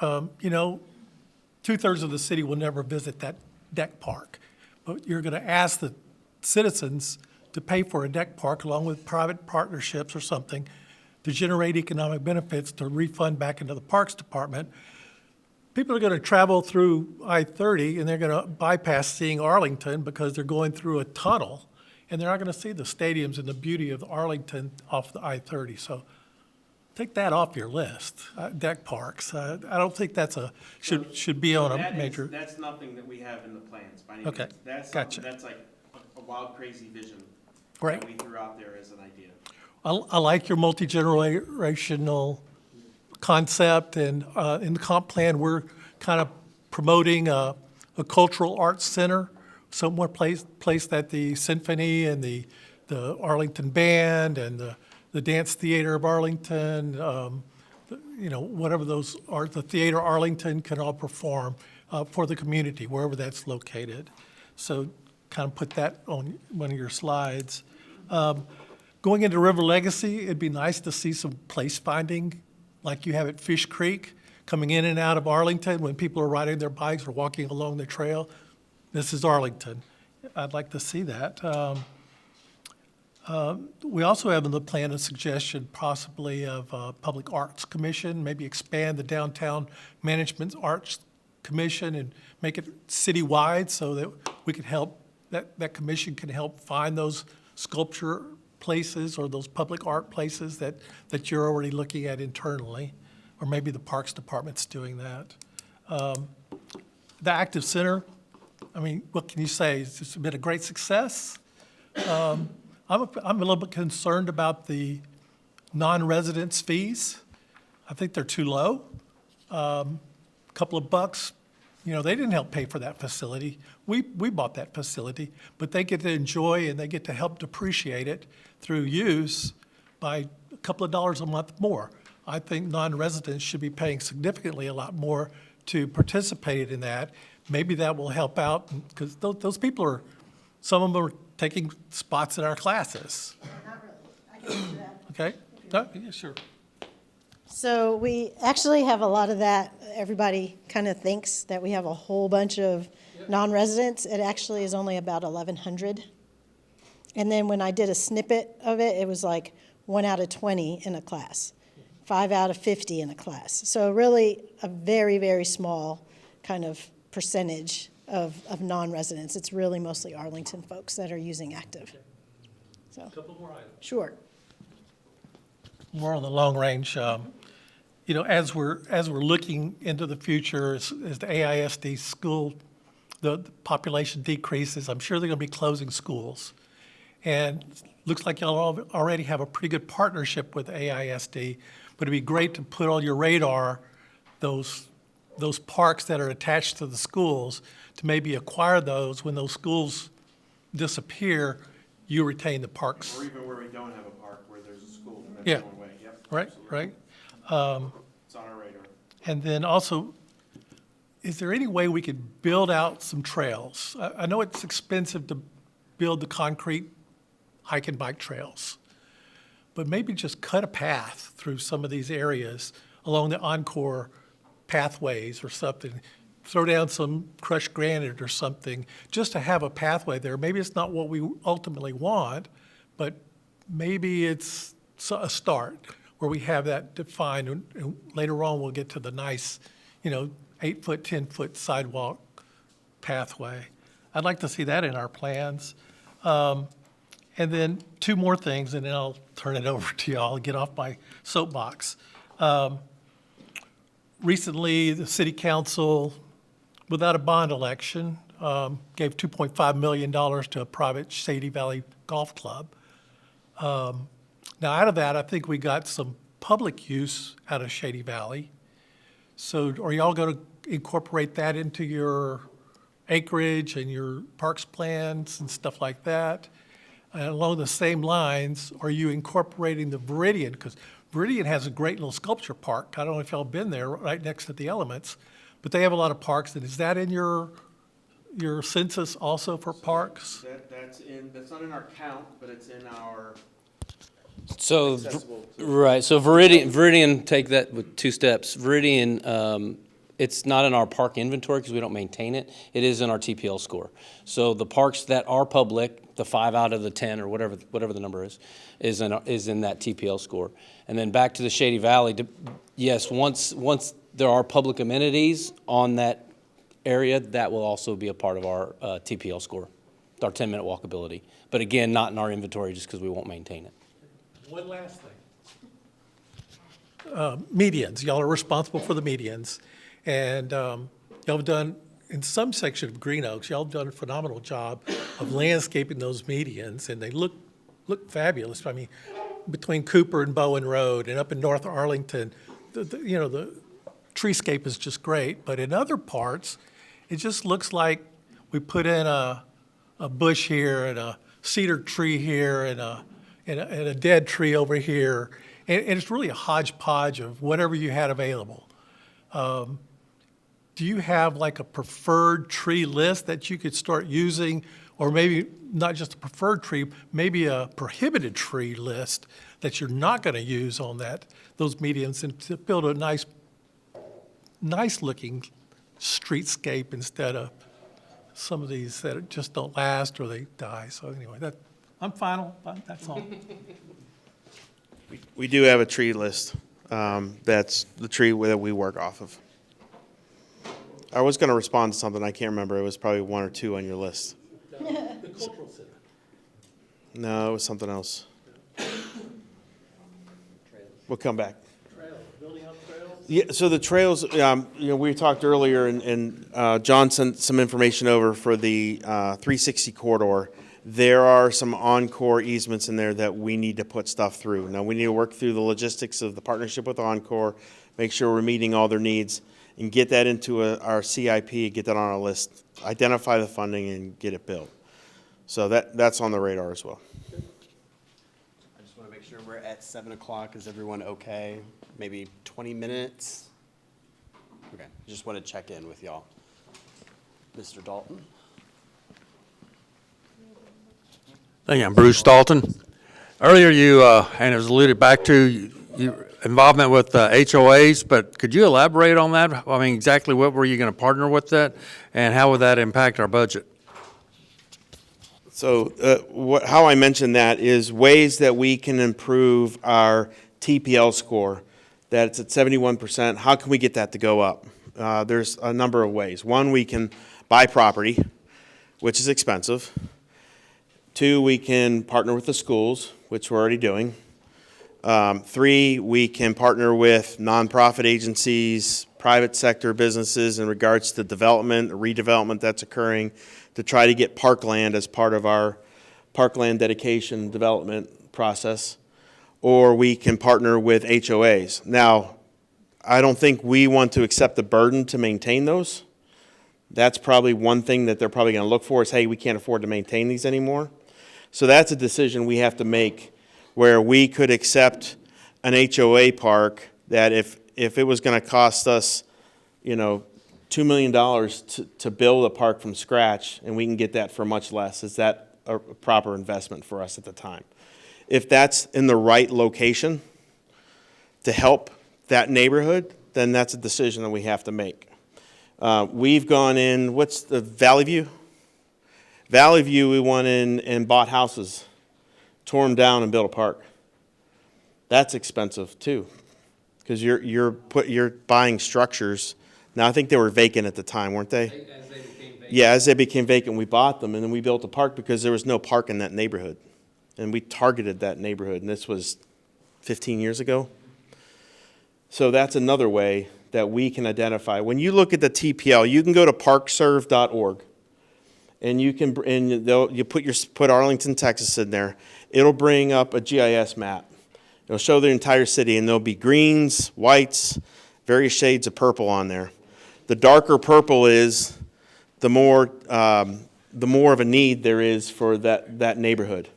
2/3 of the city will never visit that deck park. But you're going to ask the citizens to pay for a deck park along with private partnerships or something to generate economic benefits to refund back into the Parks Department. People are going to travel through I-30 and they're going to bypass seeing Arlington because they're going through a tunnel and they're not going to see the stadiums and the beauty of Arlington off the I-30. So take that off your list, deck parks. I don't think that's should be on a major. That's nothing that we have in the plans by any Okay, means. That's gotcha. That's like a wild, crazy vision Right. that we threw out there as an idea. I like your multi-generational concept, and in the comp plan, we're kind of promoting a cultural arts center, somewhere placed at the symphony and the Arlington Band and the Dance Theater of Arlington, whatever those are, the Theater Arlington can all perform for the community, wherever that's located. So kind of put that on one of your slides. Going into River Legacy, it'd be nice to see some place finding like you have at Fish Creek, coming in and out of Arlington when people are riding their bikes or walking along the trail. This is Arlington. I'd like to see that. We also have in the plan a suggestion possibly of a Public Arts Commission, maybe expand the Downtown Management Arts Commission and make it citywide so that we can help, that commission can help find those sculpture places or those public art places that you're already looking at internally, or maybe the Parks Department's doing that. The Active Center, I mean, what can you say? It's been a great success. I'm a little bit concerned about the non-residence fees. I think they're too low. Couple of bucks, you know, they didn't help pay for that facility. We bought that facility, but they get to enjoy and they get to help depreciate it through use by a couple of dollars a month more. I think non-residents should be paying significantly a lot more to participate in that. Maybe that will help out, because those people are, some of them are taking spots in our classes. Not really. I can do that. Okay? No? Yeah, sure. So we actually have a lot of that. Everybody kind of thinks that we have a whole bunch of non-residents. It actually is only about 1,100. And then when I did a snippet of it, it was like 1 out of 20 in a class, 5 out of 50 in a class. So really a very, very small kind of percentage of non-residents. It's really mostly Arlington folks that are using Active. So, A couple more items. sure. More on the long range. You know, as we're looking into the future, as the AISD school, the population decreases, I'm sure they're going to be closing schools. And looks like y'all already have a pretty good partnership with AISD, but it'd be great to put on your radar those parks that are attached to the schools, to maybe acquire those when those schools disappear, you retain the parks. Or even where we don't have a park, where there's a school, and that's Yeah. one way, yep. Right, absolutely. right. It's on our radar. And then also, is there any way we could build out some trails? I know it's expensive to build the concrete hike and bike trails, but maybe just cut a path through some of these areas along the Encore pathways or something. Throw down some crushed granite or something, just to have a pathway there. Maybe it's not what we ultimately want, but maybe it's a start where we have that defined, and later on we'll get to the nice, 8-foot, 10-foot sidewalk pathway. I'd like to see that in our plans. And then 2 more things, and then I'll turn it over to y'all and get off my soapbox. Recently, the city council, without a bond election, gave $2.5 million to a private Shady Valley Golf Club. Now, out of that, I think we got some public use out of Shady Valley. So are y'all going to incorporate that into your acreage and your parks plans and stuff like that? And along the same lines, are you incorporating the Viridian? Because Viridian has a great little sculpture park. I don't know if y'all been there, right next to the Elements, but they have a lot of parks. And is that in your census also for parks? That's not in our count, but it's in our So, accessible to- right, so Viridian, take that with 2 steps. Viridian, it's not in our park inventory because we don't maintain it. It is in our TPL score. So the parks that are public, the 5 out of the 10 or whatever the number is in that TPL score. And then back to the Shady Valley, yes, once there are public amenities on that area, that will also be a part of our TPL score, our 10-minute walkability. But again, not in our inventory just because we won't maintain it. One last thing. Medians, y'all are responsible for the medians. And y'all have done, in some section of Green Oaks, y'all have done a phenomenal job of landscaping those medians, and they look fabulous. I mean, between Cooper and Bowen Road and up in North Arlington, the treescape is just great. But in other parts, it just looks like we put in a bush here and a cedar tree here and a dead tree over here. And it's really a hodgepodge of whatever you had available. do you have like a preferred tree list that you could start using? Or maybe not just a preferred tree, maybe a prohibited tree list that you're not going to use on those medians, and to build a nice looking streetscape instead of some of these that just don't last or they die. So anyway, I'm final, but that's all. We do have a tree list. That's the tree that we work off of. I was going to respond to something. I can't remember. It was probably one or two on your list. The cultural center. No, it was something else. We'll come back. Trails, building up trails. Yeah, so the trails, we talked earlier, and John sent some information over for the 360 corridor. There are some Encore easements in there that we need to put stuff through. Now, we need to work through the logistics of the partnership with Encore, make sure we're meeting all their needs, and get that into our CIP, get that on our list, identify the funding, and get it built. So that's on the radar as well. I just want to make sure we're at 7 o'clock. Is everyone okay? Maybe 20 minutes? Okay, just want to check in with y'all. Mr. Dalton? Thank you. I'm Bruce Dalton. Earlier you, and it was alluded back to, your involvement with HOAs, but could you elaborate on that? I mean, exactly what were you going to partner with that, and how would that impact our budget? So how I mentioned that is ways that we can improve our TPL score, that it's at 71%. How can we get that to go up? There's a number of ways. One, we can buy property, which is expensive. Two, we can partner with the schools, which we're already doing. Three, we can partner with nonprofit agencies, private sector businesses in regards to development, redevelopment that's occurring, to try to get parkland as part of our parkland dedication development process. Or we can partner with HOAs. Now, I don't think we want to accept the burden to maintain those. That's probably one thing that they're probably going to look for is, hey, we can't afford to maintain these anymore. So that's a decision we have to make, where we could accept an HOA park that if it was going to cost us, $2 million to build a park from scratch, and we can get that for much less, is that a proper investment for us at the time? If that's in the right location to help that neighborhood, then that's a decision that we have to make. We've gone in, what's the Valley View? Valley View, we went in and bought houses, tore them down and built a park. That's expensive too, because you're buying structures. Now, I think they were vacant at the time, weren't they? As they became vacant. Yeah, as they became vacant, we bought them, and then we built a park because there was no park in that neighborhood. And we targeted that neighborhood, and this was 15 years ago. So that's another way that we can identify. When you look at the TPL, you can go to parkserve.org, and you put Arlington, Texas in there. It'll bring up a GIS map. It'll show the entire city, and there'll be greens, whites, various shades of purple on there. The darker purple is the more of a need there is for that neighborhood.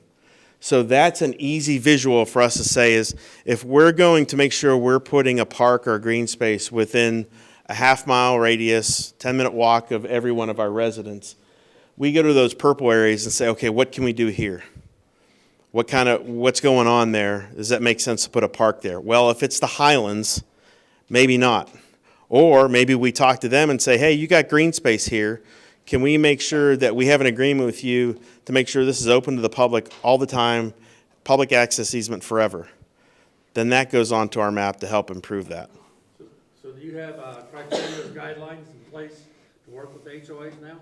So that's an easy visual for us to say is, if we're going to make sure we're putting a park or a green space within a half-mile radius, 10-minute walk of every one of our residents, we go to those purple areas and say, okay, what can we do here? What's going on there? Does that make sense to put a park there? Well, if it's the Highlands, maybe not. Or maybe we talk to them and say, hey, you got green space here. Can we make sure that we have an agreement with you to make sure this is open to the public all the time, public access easement forever? Then that goes onto our map to help improve that. So do you have criteria or guidelines in place to work with HOAs now?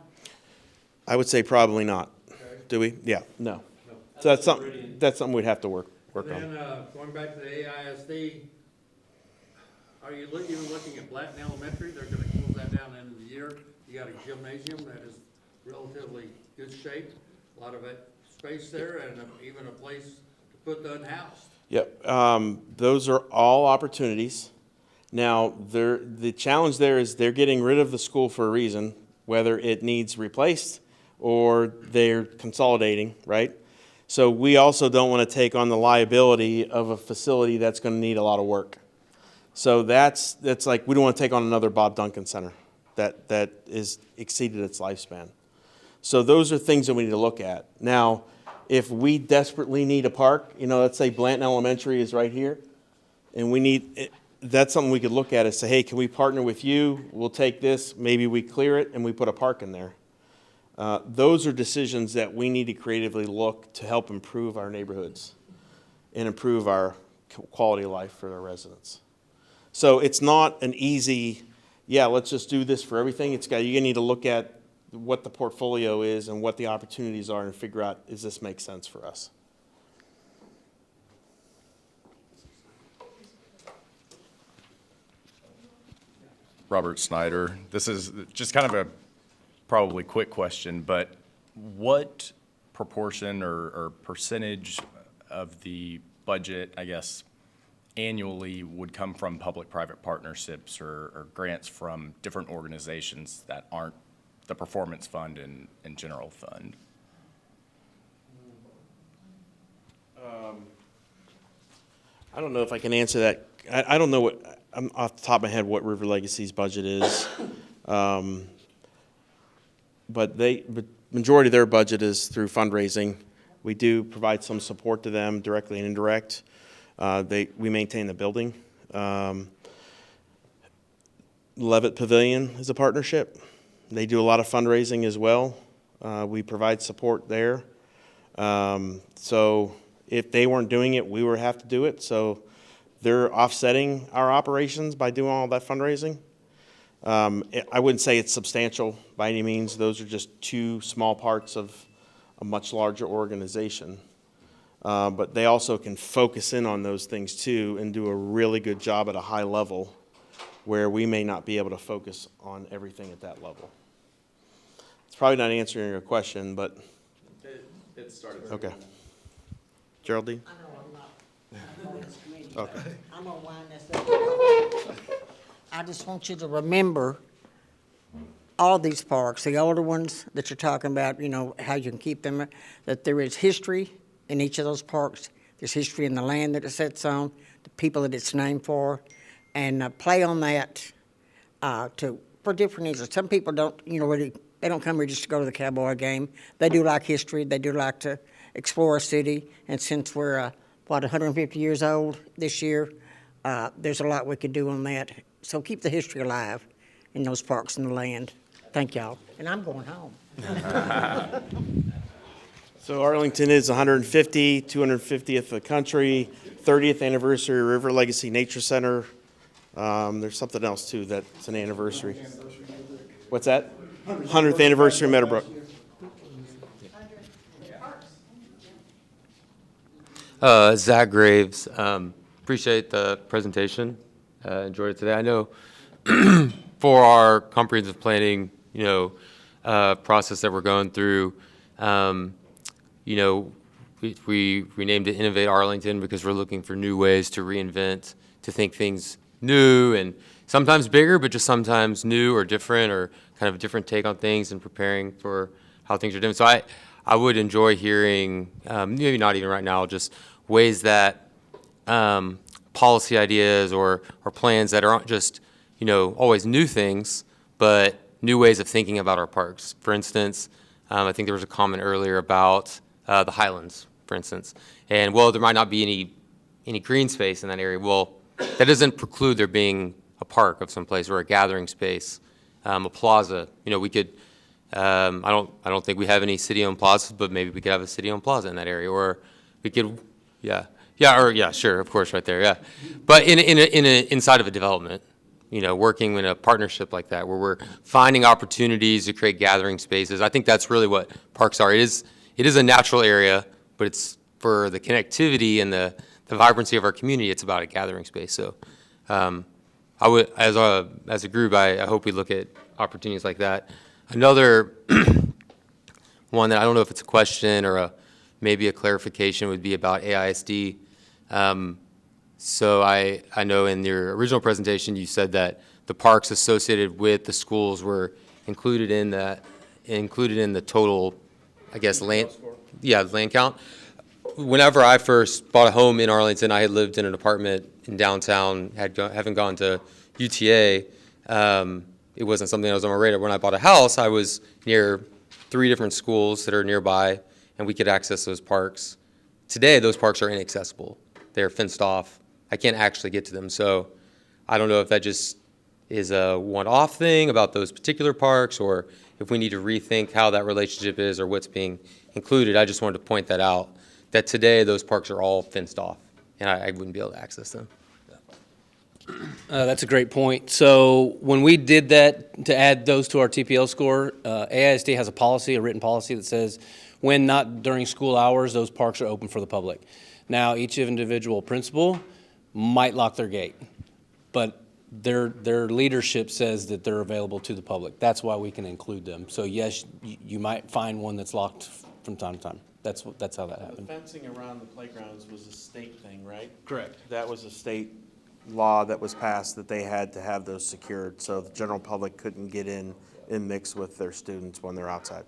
I would say probably not. Okay. Do we? Yeah, no. So that's something we'd have to work on. Then, going back to the AISD, are you even looking at Blatton Elementary? They're gonna close that down end of the year. You got a gymnasium that is relatively good shape, a lot of space there, and even a place to put the unhoused. Yep, those are all opportunities. Now, the challenge there is they're getting rid of the school for a reason, whether it needs replaced or they're consolidating, right? So we also don't want to take on the liability of a facility that's going to need a lot of work. So that's like, we don't want to take on another Bob Duncan Center. that is exceeded its lifespan. So those are things that we need to look at. Now, if we desperately need a park, let's say Blanton Elementary is right here, and we need, that's something we could look at and say, hey, can we partner with you? We'll take this, maybe we clear it, and we put a park in there. Those are decisions that we need to creatively look to help improve our neighborhoods and improve our quality of life for our residents. So it's not an easy, let's just do this for everything. You need to look at what the portfolio is and what the opportunities are and figure out, does this make sense for us? Robert Snyder. This is just kind of a probably quick question, but what proportion or percentage of the budget, I guess, annually would come from public-private partnerships or grants from different organizations that aren't the performance fund and general fund? I don't know if I can answer that. I don't know what, I'm off the top of my head, what River Legacy's budget is. But majority of their budget is through fundraising. We do provide some support to them, directly and indirect. We maintain the building. Levitt Pavilion is a partnership. They do a lot of fundraising as well. We provide support there. So if they weren't doing it, we would have to do it. So they're offsetting our operations by doing all that fundraising. I wouldn't say it's substantial by any means. Those are just two small parts of a much larger organization. But they also can focus in on those things too and do a really good job at a high level where we may not be able to focus on everything at that level. It's probably not answering your question, but. It started. Okay. Geraldine? I know I'm not on this committee. Okay. I'm gonna wind this up. I just want you to remember all these parks, the older ones that you're talking about, how you can keep them, that there is history in each of those parks. There's history in the land that it sits on, the people that it's named for, and play on that for different reasons. Some people don't, really, they don't come here just to go to the Cowboy game. They do like history. They do like to explore a city. And since we're, 150 years old this year, there's a lot we could do on that. So keep the history alive in those parks and the land. Thank y'all. And I'm going home. So Arlington is 150, 250th of the country, 30th anniversary River Legacy Nature Center. There's something else too that's an anniversary. What's that? 100th anniversary Meadowbrook. Zach Graves. Appreciate the presentation. Enjoyed it today. I know for our comprehensive planning, process that we're going through, we named it Innovate Arlington because we're looking for new ways to reinvent, to think things new and sometimes bigger, but just sometimes new or different or kind of a different take on things and preparing for how things are doing. So I would enjoy hearing, maybe not even right now, just ways that policy ideas or plans that aren't just, always new things, but new ways of thinking about our parks. For instance, I think there was a comment earlier about the Highlands, for instance. And, well, there might not be any green space in that area. Well, that doesn't preclude there being a park of some place or a gathering space, a plaza. We could, I don't think we have any city-owned plazas, but maybe we could have a city-owned plaza in that area. Or we could, sure, of course, right there, yeah. But inside of a development, working in a partnership like that where we're finding opportunities to create gathering spaces. I think that's really what parks are. It is a natural area, but it's for the connectivity and the vibrancy of our community, it's about a gathering space. So I would, as a group, I hope we look at opportunities like that. Another one that I don't know if it's a question or maybe a clarification would be about AISD. So I know in your original presentation you said that the parks associated with the schools were included in the total, I guess, land count. Whenever I first bought a home in Arlington, I had lived in an apartment in downtown, haven't gone to UTA, it wasn't something that was on my radar. When I bought a house, I was near 3 different schools that are nearby, and we could access those parks. Today, those parks are inaccessible. They're fenced off. I can't actually get to them. So I don't know if that just is a one-off thing about those particular parks, or if we need to rethink how that relationship is or what's being included. I just wanted to point that out, that today those parks are all fenced off, and I wouldn't be able to access them. That's a great point. So when we did that to add those to our TPL score, AISD has a policy, a written policy that says when not during school hours, those parks are open for the public. Now, each individual principal might lock their gate, but their leadership says that they're available to the public. That's why we can include them. So yes, you might find one that's locked from time to time. That's how that The happened. fencing around the playgrounds was a state thing, right? Correct. That was a state law that was passed that they had to have those secured, so the general public couldn't get in and mix with their students when they're outside.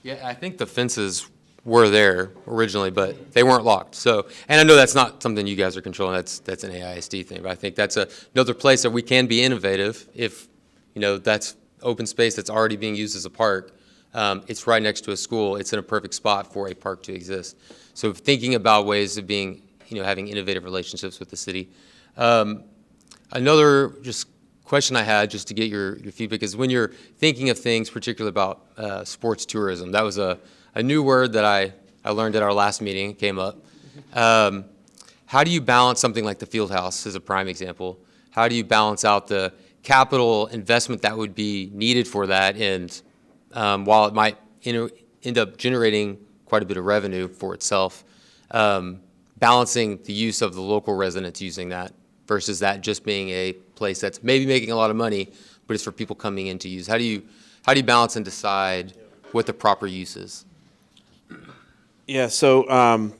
Yeah, I think the fences were there originally, but they weren't locked. So, and I know that's not something you guys are controlling. That's an AISD thing. But I think that's another place that we can be innovative if, that's open space that's already being used as a park. It's right next to a school. It's in a perfect spot for a park to exist. So thinking about ways of being, having innovative relationships with the city. Another just question I had, just to get your feedback, is when you're thinking of things, particularly about sports tourism. That was a new word that I learned at our last meeting. It came up. How do you balance something like the field house as a prime example? How do you balance out the capital investment that would be needed for that, and while it might end up generating quite a bit of revenue for itself, balancing the use of the local residents using that versus that just being a place that's maybe making a lot of money, but it's for people coming in to use? How do you balance and decide what the proper use is? Yeah, so,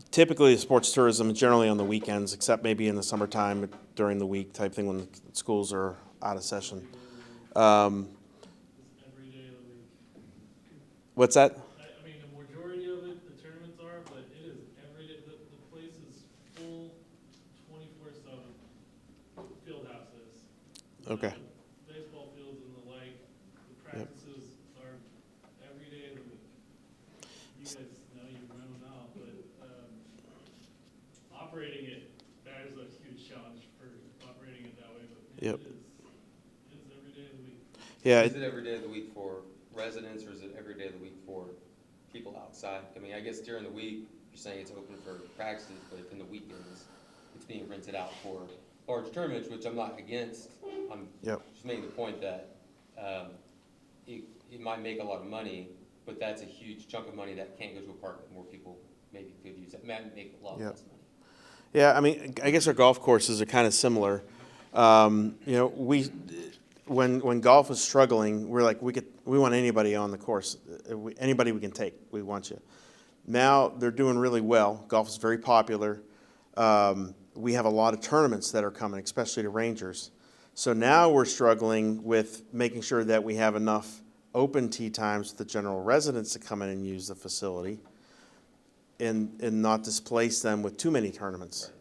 typically the sports tourism is generally on the weekends, except maybe in the summertime during the week type thing when the schools are out of session. What's that? I mean, the majority of it, the tournaments are, but it is every day. The place is full 24/7. Field houses. Okay. Baseball fields and the like. The practices are every day of the week. You guys know you run them out, but operating it, that is a huge challenge for operating it that way. But Yep. it's every day of the week. Yeah. Is it every day of the week for residents, or is it every day of the week for people outside? I mean, I guess during the week, you're saying it's open for practices, but in the weekends, it's being rented out for large tournaments, which I'm not against. I'm just making the point that it might make a lot of money, but that's a huge chunk of money that can't go to a park that more people maybe could use. That might make a lot less money. Yeah, I mean, I guess our golf courses are kind of similar. When golf was struggling, we're like, we want anybody on the course, anybody we can take, we want you. Now they're doing really well. Golf is very popular. We have a lot of tournaments that are coming, especially to Rangers. So now we're struggling with making sure that we have enough open tee times for the general residents to come in and use the facility and not displace them with too many tournaments.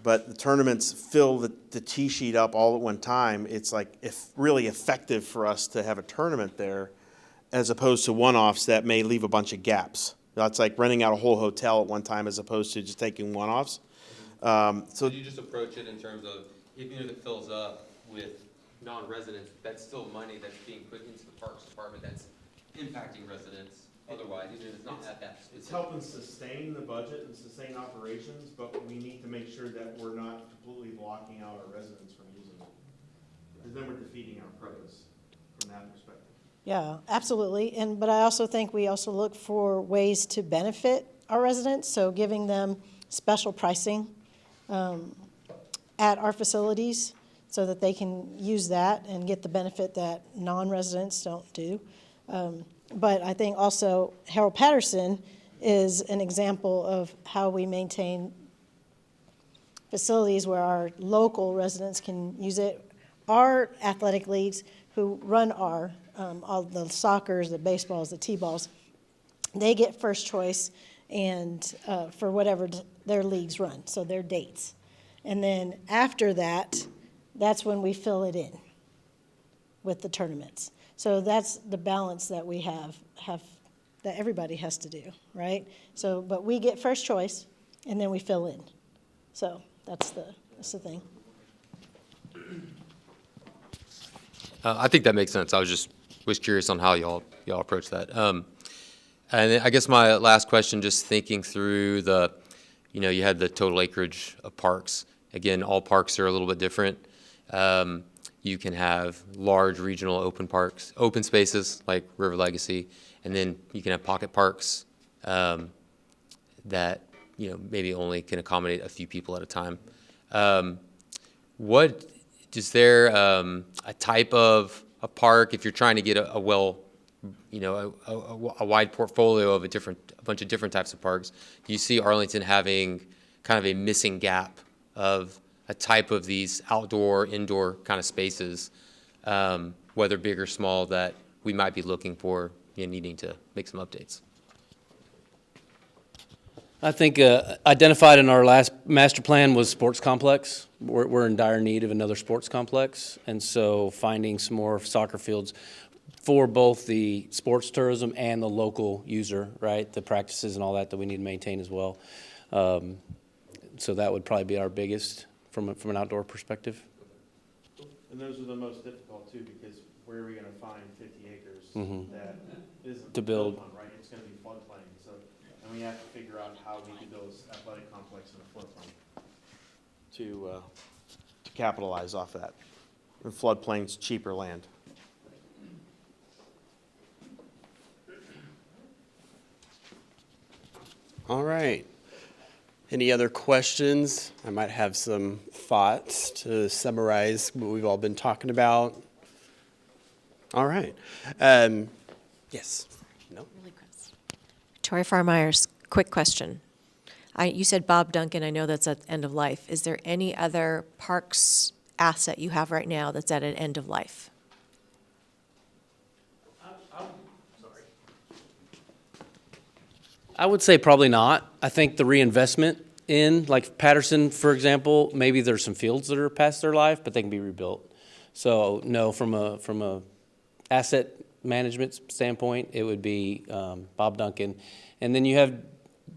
But the tournaments fill the tee sheet up all at one time. It's like really effective for us to have a tournament there as opposed to one-offs that may leave a bunch of gaps. That's like renting out a whole hotel at one time as opposed to just taking one-offs. So do you just approach it in terms of, even if it fills up with non-residents, that's still money that's being put into the Parks Department that's impacting residents otherwise, even if it's not at that specific. It's helping sustain the budget and sustain operations, but we need to make sure that we're not completely blocking out our residents from using it. Because then we're defeating our purpose from that perspective. Yeah, absolutely. But I also think we also look for ways to benefit our residents, so giving them special pricing at our facilities so that they can use that and get the benefit that non-residents don't do. But I think also Harold Patterson is an example of how we maintain facilities where our local residents can use it. Our athletic leagues who run all the soccers, the baseballs, the t-balls, they get first choice and for whatever their leagues run, so their dates. And then after that, that's when we fill it in with the tournaments. So that's the balance that we have that everybody has to do, right? So, but we get first choice, and then we fill in. So that's the thing. I think that makes sense. I was curious on how y'all approach that. And I guess my last question, just thinking through you had the total acreage of parks. Again, all parks are a little bit different. You can have large regional open spaces like River Legacy, and then you can have pocket parks that maybe only can accommodate a few people at a time. What is there a type of a park if you're trying to get a wide portfolio of a bunch of different types of parks? Do you see Arlington having kind of a missing gap of a type of these outdoor, indoor kind of spaces, whether big or small, that we might be looking for and needing to make some updates? I think identified in our last master plan was sports complex. We're in dire need of another sports complex, and so finding some more soccer fields for both the sports tourism and the local user, right? The practices and all that we need to maintain as well. So that would probably be our biggest from an outdoor perspective. And those are the most difficult too, because where are we going to find 50 acres that isn't to build on, right? It's going to be floodplain. So, and we have to figure out how we can build this athletic complex in a floodplain to capitalize off that. And floodplain's cheaper land. All right. Any other questions? I might have some thoughts to summarize what we've all been talking about. All right. Yes. No? Tori Farmeyers, quick question. You said Bob Duncan, I know that's at end of life. Is there any other parks asset you have right now that's at an end of life? I would say probably not. I think the reinvestment in, like Patterson, for example, maybe there's some fields that are past their life, but they can be rebuilt. So no, from a asset management standpoint, it would be Bob Duncan. And then you have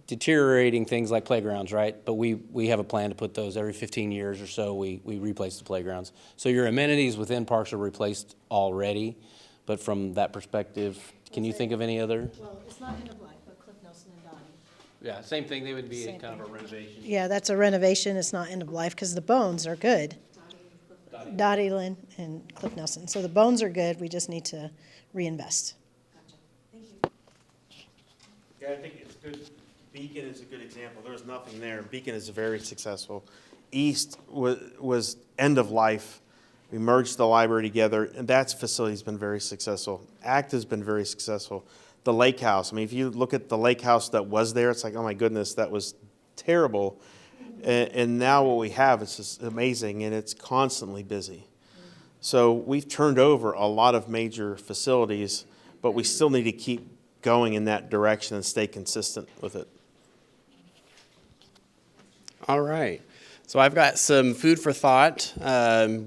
deteriorating things like playgrounds, right? But we have a plan to put those every 15 years or so. We replace the playgrounds. So your amenities within parks are replaced already. But from that perspective, can you think of any other? Well, it's not end of life, but Cliff Nelson and Dottie. Yeah, same thing. They would be Same kind of thing. a renovation. Yeah, that's a renovation. It's not end of life because the bones are good. Dottie Lynn and Cliff Nelson. So the bones are good. We just need to reinvest. Yeah, I think it's good. Beacon is a good example. There was nothing there. Beacon is very successful. East was end of life. We merged the library together, and that facility's been very successful. ACT has been very successful. The lake house, I mean, if you look at the lake house that was there, it's like, oh my goodness, that was terrible. And now what we have is just amazing, and it's constantly busy. So we've turned over a lot of major facilities, but we still need to keep going in that direction and stay consistent with it. All right. So I've got some food for thought.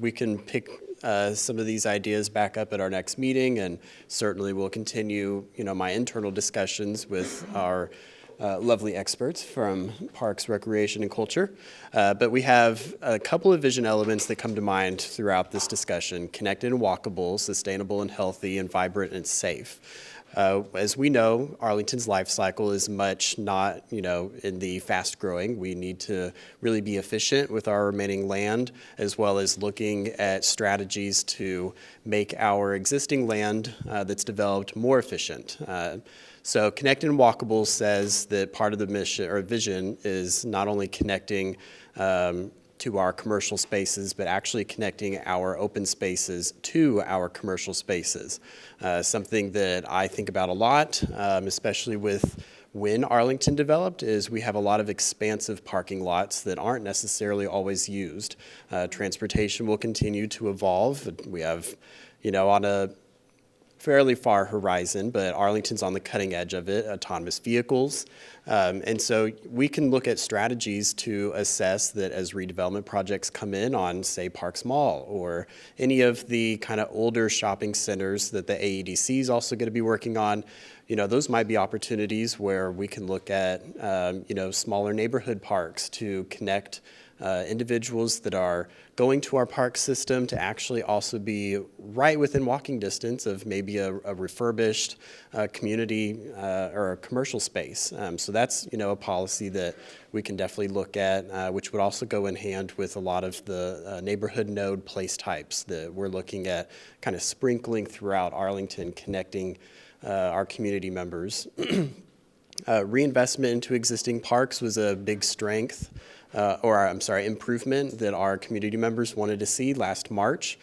We can pick some of these ideas back up at our next meeting, and certainly we'll continue, my internal discussions with our lovely experts from Parks, Recreation, and Culture. But we have a couple of vision elements that come to mind throughout this discussion: connected and walkable, sustainable and healthy, and vibrant and safe. As we know, Arlington's life cycle is much not, in the fast growing. We need to really be efficient with our remaining land, as well as looking at strategies to make our existing land that's developed more efficient. So Connected and Walkable says that part of the mission or vision is not only connecting to our commercial spaces, but actually connecting our open spaces to our commercial spaces. Something that I think about a lot, especially with when Arlington developed, is we have a lot of expansive parking lots that aren't necessarily always used. Transportation will continue to evolve. We have, on a fairly far horizon, but Arlington's on the cutting edge of it, autonomous vehicles. And so we can look at strategies to assess that as redevelopment projects come in on, say, Parks Mall or any of the kind of older shopping centers that the AEDC is also going to be working on. Those might be opportunities where we can look at, smaller neighborhood parks to connect individuals that are going to our park system to actually also be right within walking distance of maybe a refurbished community or a commercial space. So that's, a policy that we can definitely look at, which would also go in hand with a lot of the neighborhood node place types that we're looking at kind of sprinkling throughout Arlington, connecting our community members. Reinvestment into existing parks was a big strength, improvement that our community members wanted to see last March.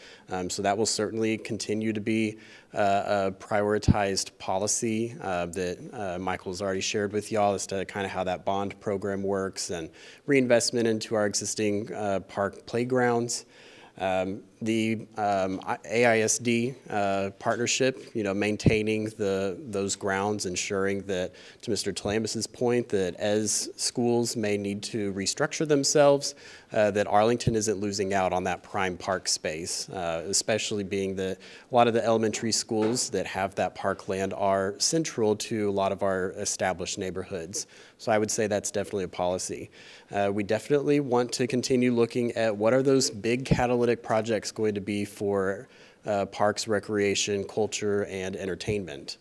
So that will certainly continue to be a prioritized policy that Michael's already shared with y'all as to kind of how that bond program works and reinvestment into our existing park playgrounds. The AISD partnership, maintaining those grounds, ensuring that, to Mr. Talambas's point, that as schools may need to restructure themselves, that Arlington isn't losing out on that prime park space, especially being that a lot of the elementary schools that have that parkland are central to a lot of our established neighborhoods. So I would say that's definitely a policy. We definitely want to continue looking at what are those big catalytic projects going to be for parks, recreation, culture, and entertainment.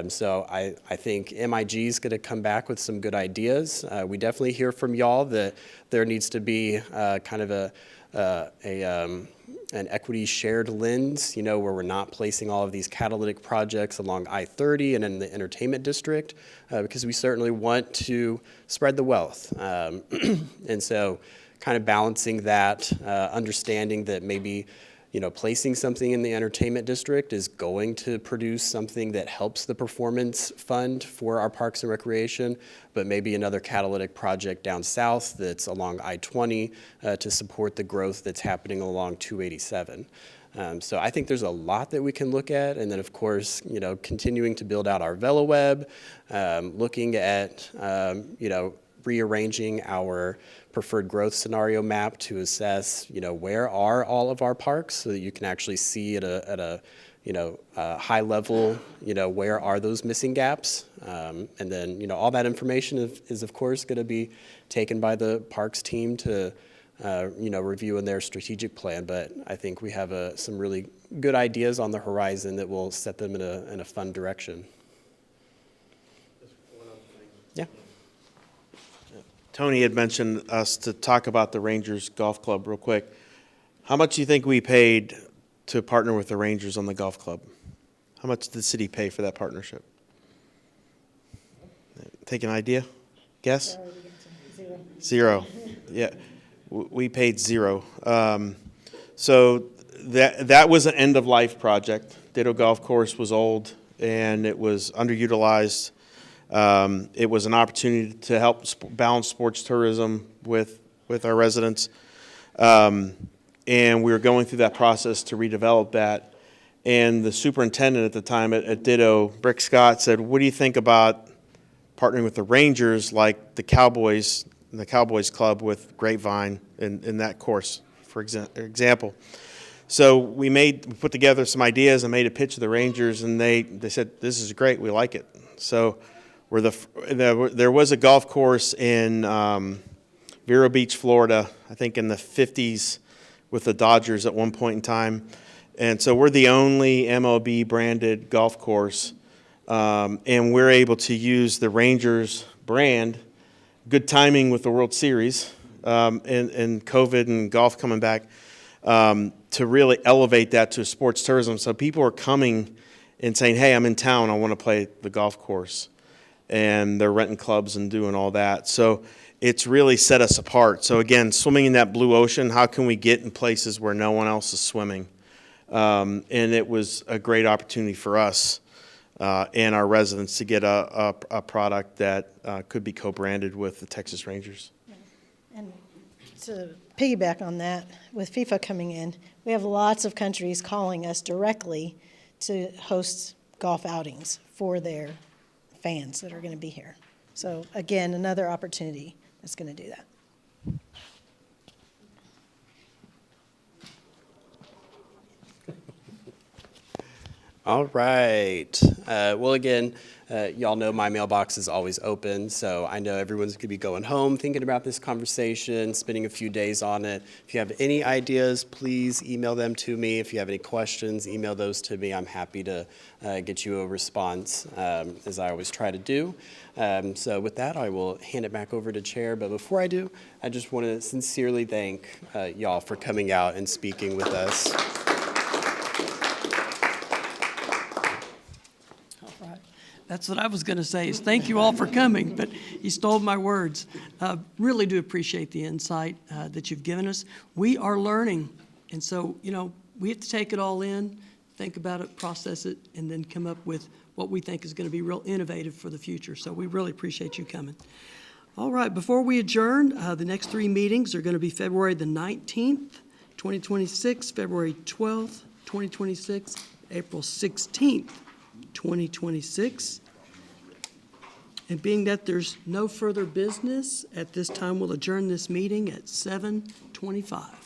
So I think MIG is going to come back with some good ideas. We definitely hear from y'all that there needs to be kind of an equity shared lens, where we're not placing all of these catalytic projects along I-30 and in the entertainment district, because we certainly want to spread the wealth. And so kind of balancing that, understanding that maybe placing something in the entertainment district is going to produce something that helps the performance fund for our parks and recreation, but maybe another catalytic project down south that's along I-20 to support the growth that's happening along 287. So I think there's a lot that we can look at. And then, of course, continuing to build out our VeloWeb, looking at, rearranging our preferred growth scenario map to assess, where are all of our parks so that you can actually see at a high level, where are those missing gaps? And then, all that information is of course going to be taken by the parks team to, review in their strategic plan. But I think we have some really good ideas on the horizon that will set them in a fun direction. Yeah. Tony had mentioned us to talk about the Rangers Golf Club real quick. How much do you think we paid to partner with the Rangers on the golf club? How much did the city pay for that partnership? Take an idea? Guess? Zero. Yeah, we paid zero. So that was an end-of-life project. Ditto Golf Course was old and it was underutilized. It was an opportunity to help balance sports tourism with our residents. And we were going through that process to redevelop that. And the superintendent at the time at Ditto, Rick Scott, said, what do you think about partnering with the Rangers like the Cowboys and the Cowboys Club with Grapevine in that course, for example? So we put together some ideas and made a pitch to the Rangers, and they said, this is great, we like it. So there was a golf course in Vero Beach, Florida, I think in the 50s with the Dodgers at one point in time. And so we're the only MLB branded golf course, and we're able to use the Rangers brand. Good timing with the World Series and COVID and golf coming back, to really elevate that to sports tourism. So people are coming and saying, hey, I'm in town, I want to play the golf course. And they're renting clubs and doing all that. So it's really set us apart. So again, swimming in that blue ocean, how can we get in places where no one else is swimming? And it was a great opportunity for us and our residents to get a product that could be co-branded with the Texas Rangers. And to piggyback on that, with FIFA coming in, we have lots of countries calling us directly to host golf outings for their fans that are going to be here. So again, another opportunity that's going to do that. All right. Well, again, y'all know my mailbox is always open, so I know everyone's going to be going home thinking about this conversation, spending a few days on it. If you have any ideas, please email them to me. If you have any questions, email those to me. I'm happy to get you a response, as I always try to do. So with that, I will hand it back over to Chair. But before I do, I just want to sincerely thank y'all for coming out and speaking with us. That's what I was going to say, is thank you all for coming, but you stole my words. Really do appreciate the insight that you've given us. We are learning, and so, we have to take it all in, think about it, process it, and then come up with what we think is going to be real innovative for the future. So we really appreciate you coming. All right, before we adjourn, the next 3 meetings are going to be February the 19th, 2026, February 12th, 2026, April 16th, 2026. And being that there's no further business at this time, we'll adjourn this meeting at 7:25.